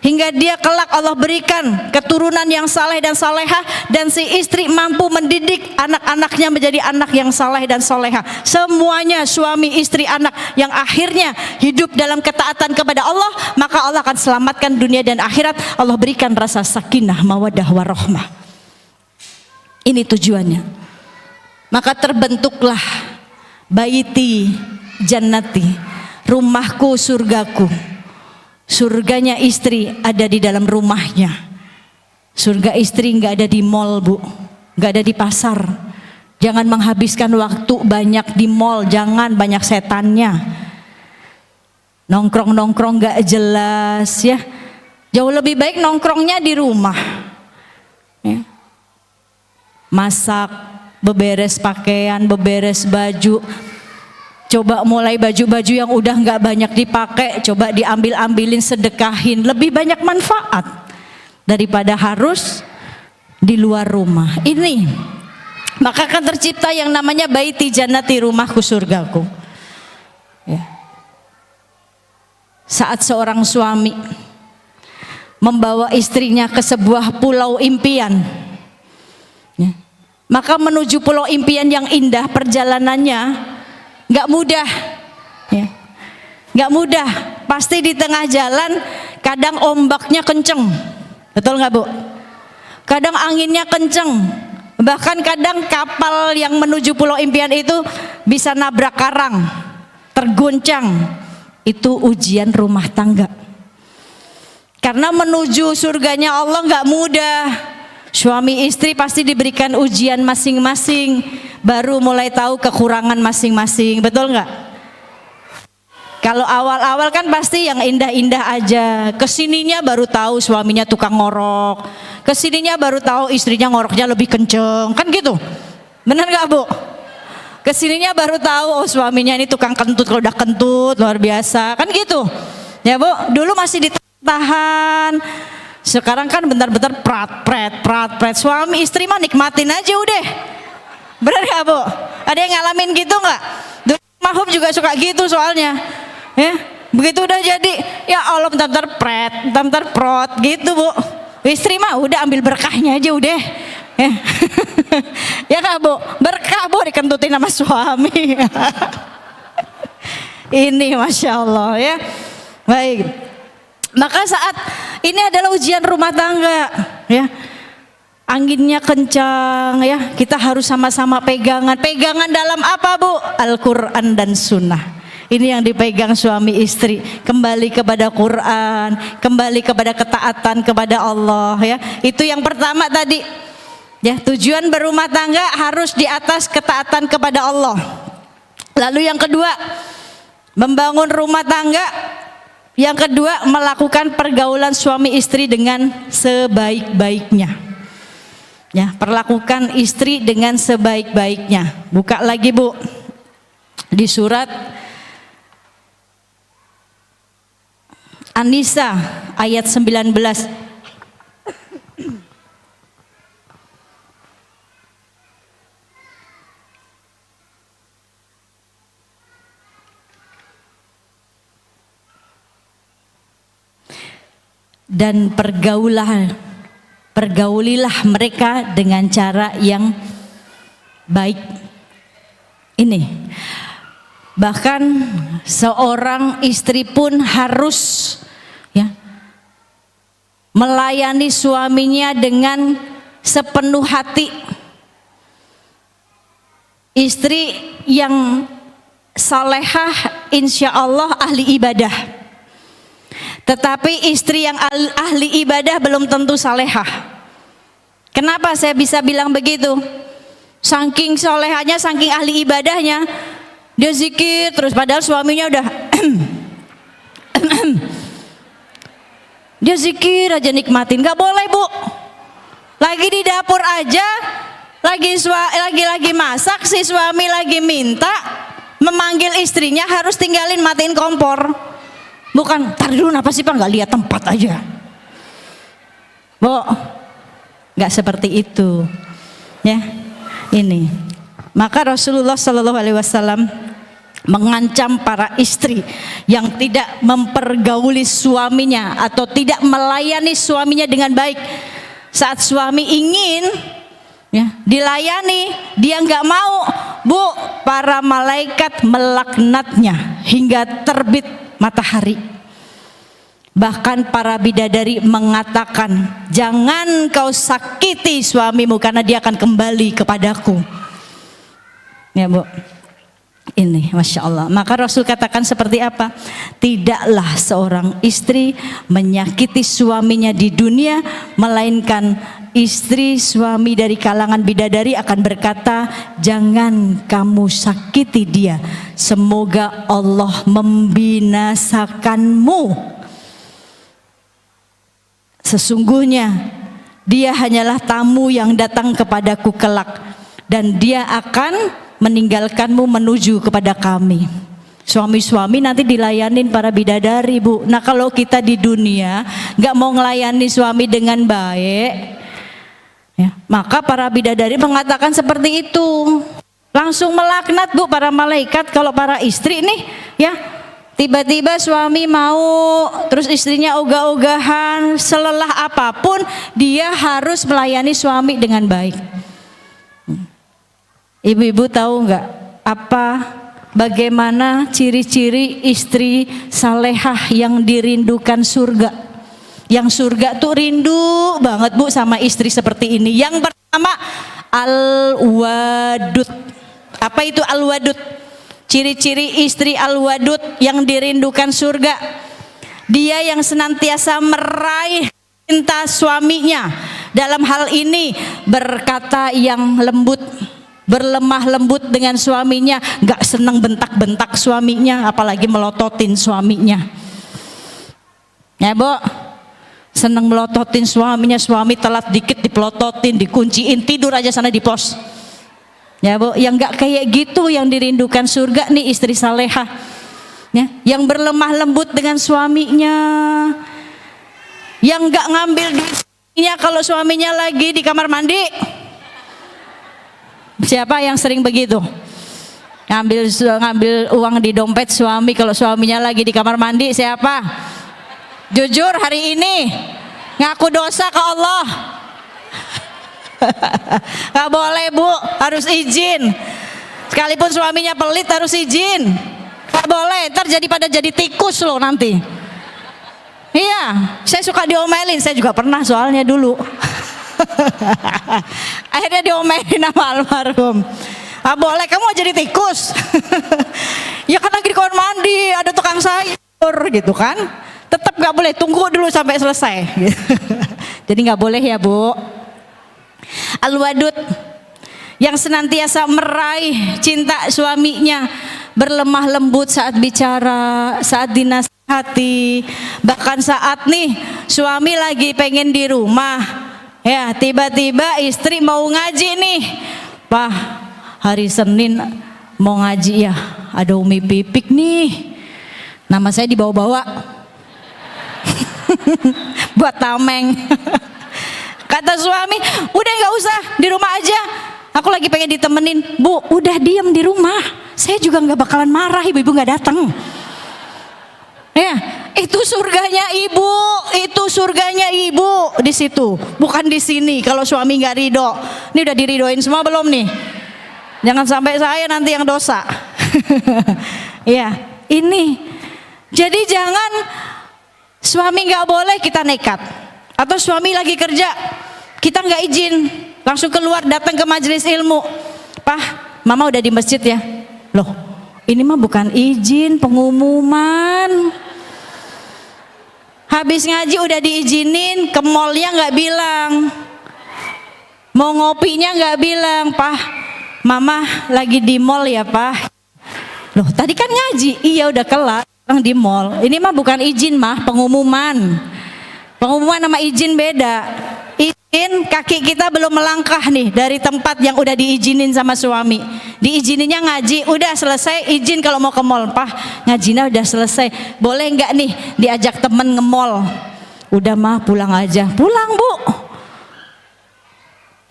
Speaker 1: Hingga dia kelak Allah berikan keturunan yang saleh dan salehah, dan si istri mampu mendidik anak-anaknya menjadi anak yang saleh dan salehah. Semuanya suami, istri, anak yang akhirnya hidup dalam ketaatan kepada Allah, maka Allah akan selamatkan dunia dan akhirat. Allah berikan rasa sakinah mawaddah warahmah. Ini tujuannya. Maka terbentuklah baiti jannati, rumahku surgaku. Surganya istri ada di dalam rumahnya. Surga istri nggak ada di mall, Bu, nggak ada di pasar. Jangan menghabiskan waktu banyak di mall, jangan, banyak setannya. Nongkrong-nongkrong nggak jelas ya. Jauh lebih baik nongkrongnya di rumah. Ya. Masak, beberes pakaian, beberes baju. Coba mulai baju-baju yang udah nggak banyak dipakai, coba diambil-ambilin, sedekahin, lebih banyak manfaat daripada harus di luar rumah. Ini maka akan tercipta yang namanya baiti jannati, rumahku surgaku. Ya. Saat seorang suami membawa istrinya ke sebuah pulau impian, ya, maka menuju pulau impian yang indah perjalanannya nggak mudah, ya. Nggak mudah. Pasti di tengah jalan kadang ombaknya kenceng, betul nggak, Bu? Kadang anginnya kenceng, bahkan kadang kapal yang menuju pulau impian itu bisa nabrak karang, terguncang. Itu ujian rumah tangga. Karena menuju surganya Allah nggak mudah. Suami istri pasti diberikan ujian masing-masing, baru mulai tahu kekurangan masing-masing, betul nggak? Kalau awal-awal kan pasti yang indah-indah aja, kesininya baru tahu suaminya tukang ngorok, kesininya baru tahu istrinya ngoroknya lebih kenceng, kan gitu, bener nggak, Bu? Kesininya baru tahu oh suaminya ini tukang kentut, kalau udah kentut luar biasa, kan gitu, ya Bu? Dulu masih ditahan. Sekarang kan bentar-bentar prat. Suami istri mah nikmatin aja udah. Bener gak, Bu? Ada yang ngalamin gitu nggak? Dulu Mahum juga suka gitu soalnya. Ya, begitu udah jadi, ya Allah bentar-bentar bentar-bentar prot gitu, Bu. Istri mah udah ambil berkahnya aja udah. Ya, ya Kak, Bu? Berkah, Bu, dikentutin sama suami. Ini Masya Allah ya. Baik. Maka saat ini adalah ujian rumah tangga, ya. anginnya kencang ya, kita harus sama-sama pegangan. Pegangan dalam apa Bu? Al-Quran dan Sunnah. Ini yang dipegang suami istri, kembali kepada Quran, kembali kepada ketaatan kepada Allah ya. Itu yang pertama tadi. Ya, tujuan berumah tangga harus di atas ketaatan kepada Allah. Lalu yang kedua, membangun rumah tangga. Yang kedua, melakukan pergaulan suami istri dengan sebaik-baiknya. Ya, perlakukan istri dengan sebaik-baiknya. Buka lagi Bu di surat An-Nisa ayat 19. Dan pergaulilah mereka dengan cara yang baik. Ini bahkan seorang istri pun harus ya melayani suaminya dengan sepenuh hati. Istri yang salehah insya Allah ahli ibadah. Tetapi istri yang ahli ibadah belum tentu salehah. Kenapa saya bisa bilang begitu? Saking salehahnya, saking ahli ibadahnya, dia zikir terus padahal suaminya udah dia zikir aja nikmatin. Gak boleh Bu, lagi di dapur aja, lagi masak, si suami lagi minta memanggil istrinya harus tinggalin matiin kompor. Bukan, tar dulu apa sih Pak, nggak lihat tempat aja Bu, nggak seperti itu ya. Ini maka Rasulullah Shallallahu Alaihi Wasallam mengancam para istri yang tidak mempergauli suaminya atau tidak melayani suaminya dengan baik. Saat suami ingin ya dilayani, dia nggak mau Bu, para malaikat melaknatnya hingga terbit matahari. Bahkan para bidadari mengatakan, jangan kau sakiti suamimu karena dia akan kembali kepadaku. Ya Bu, ini Masya Allah. Maka Rasul katakan seperti apa? Tidaklah seorang istri menyakiti suaminya di dunia, melainkan istri suami dari kalangan bidadari akan berkata, jangan kamu sakiti dia, semoga Allah membinasakanmu. Sesungguhnya dia hanyalah tamu yang datang kepadaku kelak, dan dia akan meninggalkanmu menuju kepada kami. Suami-suami nanti dilayanin para bidadari Bu. Nah kalau kita di dunia nggak mau ngelayani suami dengan baik ya, maka para bidadari mengatakan seperti itu, langsung melaknat Bu para malaikat. Kalau para istri nih ya, tiba-tiba suami mau terus istrinya ogah-ogahan, selelah apapun dia harus melayani suami dengan baik. Ibu-ibu tahu nggak bagaimana ciri-ciri istri salehah yang dirindukan surga? Yang surga tuh rindu banget Bu sama istri seperti ini. Yang pertama, al-wadud. Apa itu al-wadud? Ciri-ciri istri al-wadud yang dirindukan surga. Dia yang senantiasa meraih cinta suaminya. Dalam hal ini berkata yang lembut, berlemah lembut dengan suaminya, gak seneng bentak-bentak suaminya, apalagi melototin suaminya. Ya Bu, seneng melototin suaminya, suami telat dikit dipelototin, dikunciin, tidur aja sana di pos. Ya Bu, yang gak kayak gitu yang dirindukan surga nih istri salehah. Ya, yang berlemah lembut dengan suaminya, yang gak ngambil duitnya kalau suaminya lagi di kamar mandi. Siapa yang sering begitu? Ngambil uang di dompet suami kalau suaminya lagi di kamar mandi? Siapa? Jujur hari ini ngaku dosa ke Allah. Gak boleh Bu, harus izin. Sekalipun suaminya pelit harus izin. Gak boleh, ntar pada jadi tikus loh nanti. Iya, saya suka diomelin, saya juga pernah soalnya dulu. Akhirnya diomelin sama almarhum. Ah boleh kamu mau jadi tikus? Ya kan lagi di kamar mandi ada tukang sayur gitu kan. Tetap nggak boleh, tunggu dulu sampai selesai. Jadi nggak boleh ya Bu. Al-Wadud yang senantiasa meraih cinta suaminya, berlemah lembut saat bicara, saat dinasihati, bahkan saat nih suami lagi pengen di rumah, ya tiba-tiba istri mau ngaji nih, Pak hari Senin mau ngaji ya, ada Umi Pipik nih, nama saya dibawa-bawa, buat tameng. Kata suami, udah nggak usah di rumah aja. Aku lagi pengen ditemenin. Bu, udah diem di rumah. Saya juga nggak bakalan marah ibu-ibu nggak datang. Ya, itu surganya ibu, itu surganya ibu di situ, bukan di sini. Kalau suami nggak ridho, ini udah diridoin semua belum nih? Jangan sampai saya nanti yang dosa. Ya, ini. Jadi jangan suami nggak boleh kita nekat. Atau suami lagi kerja, kita nggak izin, langsung keluar datang ke majelis ilmu. Pak, mama udah di masjid ya. Loh, ini mah bukan izin, pengumuman. Habis ngaji udah diizinin, ke mallnya nggak bilang, mau ngopinya nggak bilang. Pak, mama lagi di mall ya Pak. Loh, tadi kan ngaji, iya udah kelar, orang di mall. Ini mah bukan izin mah, pengumuman. Pengumuman sama izin beda. Izin kaki kita belum melangkah nih dari tempat yang udah diizinin sama suami. Diizininnya ngaji, udah selesai, izin kalau mau ke mall. Pak, ngajinya udah selesai. Boleh nggak nih diajak temen nge-mall? Udah mah pulang aja. Pulang Bu.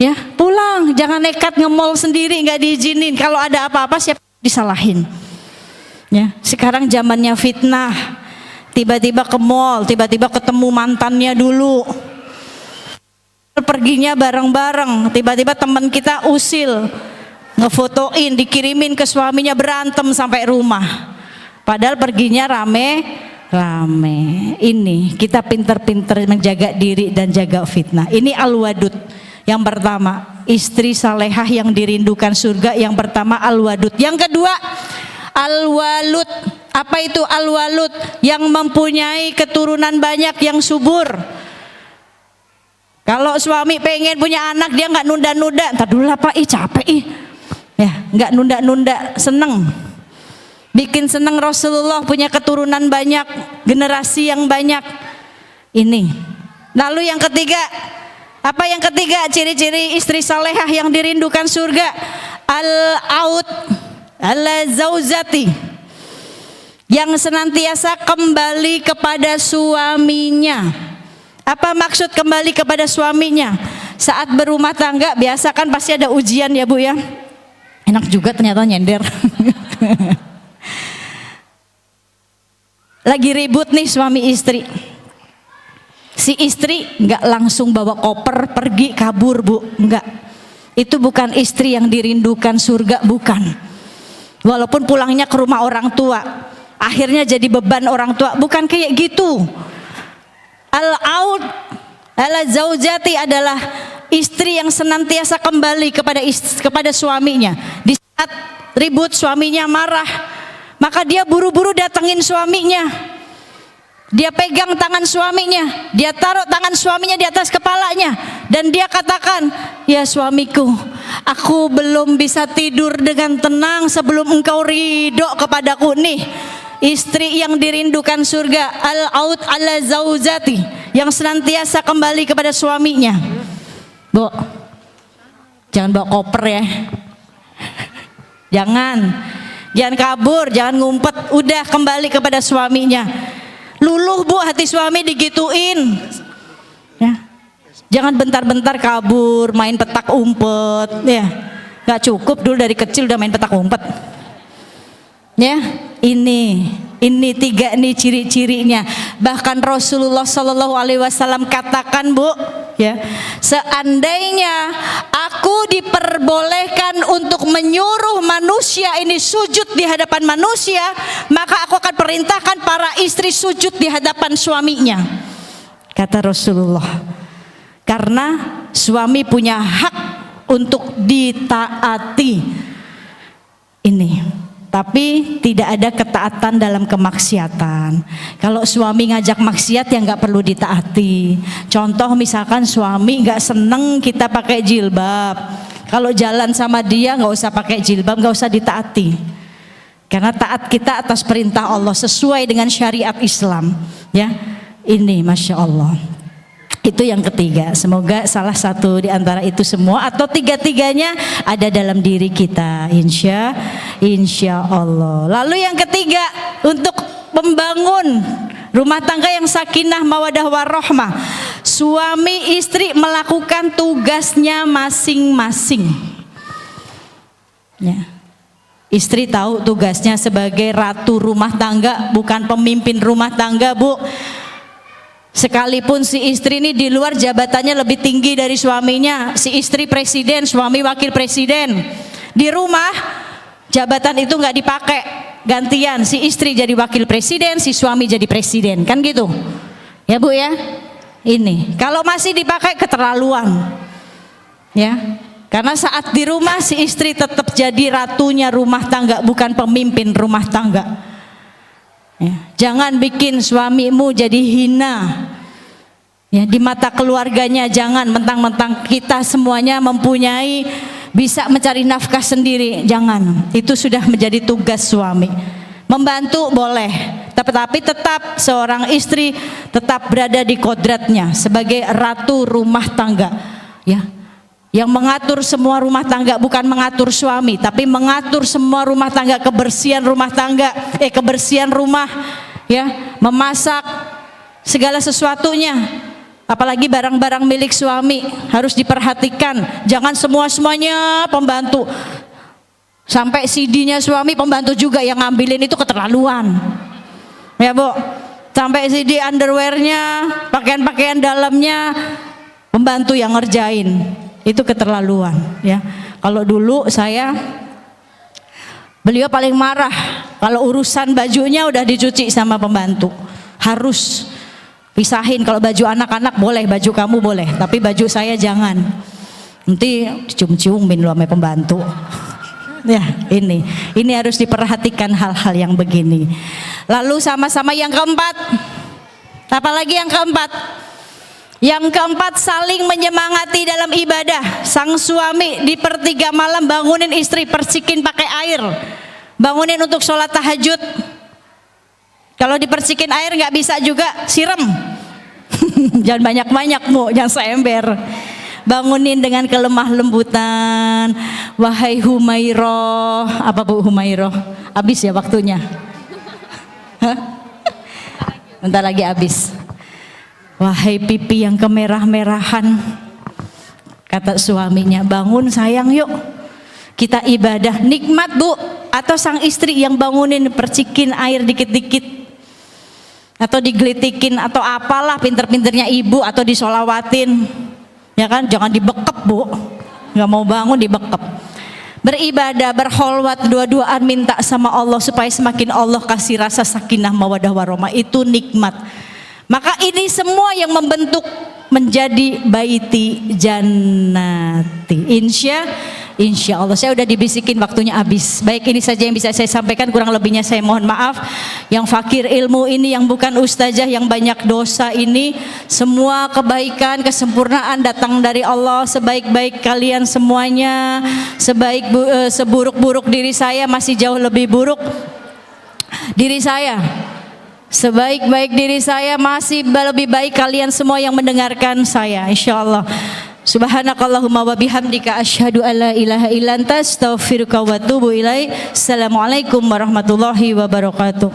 Speaker 1: Ya, pulang. Jangan nekat nge-mall sendiri nggak diizinin. Kalau ada apa-apa siapa disalahin. Ya, sekarang zamannya fitnah. Tiba-tiba ke mall, tiba-tiba ketemu mantannya dulu, perginya bareng-bareng, tiba-tiba teman kita usil, ngefotoin, dikirimin ke suaminya, berantem sampai rumah, padahal perginya rame-rame. Ini kita pinter-pinter menjaga diri dan jaga fitnah. Ini Al-Wadud yang pertama, istri salehah yang dirindukan surga. Yang pertama Al-Wadud. Yang kedua Al-Walud. Apa itu Al-Walud? Yang mempunyai keturunan banyak yang subur. Kalau suami pengen punya anak, dia nggak nunda-nunda. Ntar dulu lah Pak, capek ya, nggak nunda-nunda, seneng. Bikin seneng Rasulullah punya keturunan banyak, generasi yang banyak. Ini. Lalu yang ketiga, apa yang ketiga? Ciri-ciri istri salehah yang dirindukan surga. Al-Aud ala zaujati, yang senantiasa kembali kepada suaminya. Apa maksud kembali kepada suaminya? Saat berumah tangga biasa kan pasti ada ujian ya Bu ya. Enak juga ternyata nyender. Lagi ribut nih suami istri. Si istri nggak langsung bawa koper pergi kabur Bu, nggak. Itu bukan istri yang dirindukan surga, bukan. Walaupun pulangnya ke rumah orang tua, akhirnya jadi beban orang tua, bukan kayak gitu. Al-Aud ala zaujati adalah istri yang senantiasa kembali kepada suaminya. Di saat ribut suaminya marah, maka dia buru-buru datengin suaminya. Dia pegang tangan suaminya, dia taruh tangan suaminya di atas kepalanya, dan dia katakan, ya suamiku, aku belum bisa tidur dengan tenang sebelum engkau ridho kepadaku. Nih istri yang dirindukan surga, Al-Aud ala zaujati, yang senantiasa kembali kepada suaminya. Bu, jangan bawa koper ya. Jangan kabur, jangan ngumpet, udah kembali kepada suaminya. Luluh Bu hati suami digituin ya. Jangan bentar-bentar kabur main petak umpet ya. Gak cukup dulu dari kecil udah main petak umpet ya. Ini tiga nih ciri-cirinya. Bahkan Rasulullah Shallallahu Alaihi Wasallam katakan Bu ya, seandainya aku diperbolehkan untuk menyuruh manusia ini sujud di hadapan manusia, maka aku akan perintahkan para istri sujud di hadapan suaminya, kata Rasulullah. Karena suami punya hak untuk ditaati. Ini. Tapi tidak ada ketaatan dalam kemaksiatan. Kalau suami ngajak maksiat ya nggak perlu ditaati. Contoh misalkan suami nggak seneng kita pakai jilbab, kalau jalan sama dia nggak usah pakai jilbab, nggak usah ditaati. Karena taat kita atas perintah Allah sesuai dengan syariat Islam. Ya, ini masya Allah. Itu yang ketiga. Semoga salah satu di antara itu semua atau tiga-tiganya ada dalam diri kita, insya Allah. Lalu yang ketiga, untuk membangun rumah tangga yang sakinah mawadah warahmah, suami istri melakukan tugasnya masing-masing. Ya. Istri tahu tugasnya sebagai ratu rumah tangga, bukan pemimpin rumah tangga, Bu. Sekalipun si istri ini di luar jabatannya lebih tinggi dari suaminya, si istri presiden, suami wakil presiden, di rumah jabatan itu nggak dipakai, gantian si istri jadi wakil presiden, si suami jadi presiden, kan gitu ya Bu ya. Ini kalau masih dipakai keterlaluan ya, karena saat di rumah si istri tetap jadi ratunya rumah tangga, bukan pemimpin rumah tangga. Ya, jangan bikin suamimu jadi hina ya di mata keluarganya. Jangan mentang-mentang kita semuanya mempunyai, bisa mencari nafkah sendiri, jangan. Itu sudah menjadi tugas suami. Membantu boleh, tapi tetap seorang istri tetap berada di kodratnya sebagai ratu rumah tangga ya, yang mengatur semua rumah tangga, bukan mengatur suami, tapi mengatur semua rumah tangga, kebersihan rumah tangga, kebersihan rumah, ya, memasak segala sesuatunya. Apalagi barang-barang milik suami harus diperhatikan. Jangan semuanya pembantu. Sampai CD-nya suami pembantu juga yang ngambilin, itu keterlaluan. Ya Bu, sampai CD underwear-nya, pakaian-pakaian dalamnya pembantu yang ngerjain. Itu keterlaluan ya. Kalau dulu beliau paling marah kalau urusan bajunya udah dicuci sama pembantu. Harus pisahin, kalau baju anak-anak boleh, baju kamu boleh, tapi baju saya jangan. Nanti cium-ciumin lo sama pembantu. Ya, ini harus diperhatikan hal-hal yang begini. Lalu sama-sama yang keempat, apalagi yang keempat? Yang keempat, saling menyemangati dalam ibadah. Sang suami di per 3 malam bangunin istri, persikin pakai air, bangunin untuk sholat tahajud. Kalau dipersikin air nggak bisa juga, siram. Jangan banyak-banyak Bu, jangan seember. Bangunin dengan kelemah lembutan. Wahai Humairoh, apa Bu Humairoh? Habis ya waktunya. Bentar lagi habis. Wahai pipi yang kemerah-merahan, kata suaminya, bangun sayang yuk, kita ibadah. Nikmat Bu. Atau sang istri yang bangunin, percikin air dikit-dikit, atau digelitikin, atau apalah pinter-pinternya ibu, atau disolawatin, ya kan. Jangan dibekep Bu, nggak mau bangun dibekep. Beribadah, berholwat, dua-duaan minta sama Allah supaya semakin Allah kasih rasa sakinah mawadah warahmah. Itu nikmat. Maka ini semua yang membentuk menjadi baiti jannati. Insya Allah. Saya udah dibisikin waktunya habis. Baik, ini saja yang bisa saya sampaikan, kurang lebihnya saya mohon maaf. Yang fakir ilmu ini, yang bukan ustazah, yang banyak dosa ini, semua kebaikan, kesempurnaan datang dari Allah. Sebaik-baik kalian semuanya, seburuk-buruk diri saya, masih jauh lebih buruk diri saya. Sebaik-baik diri saya, masih lebih baik kalian semua yang mendengarkan saya, insyaallah. Subhanakallahumma wa bihamdika asyhadu alla ilaha illa anta astaghfiruka wa atubu ilaik. Assalamualaikum warahmatullahi wabarakatuh.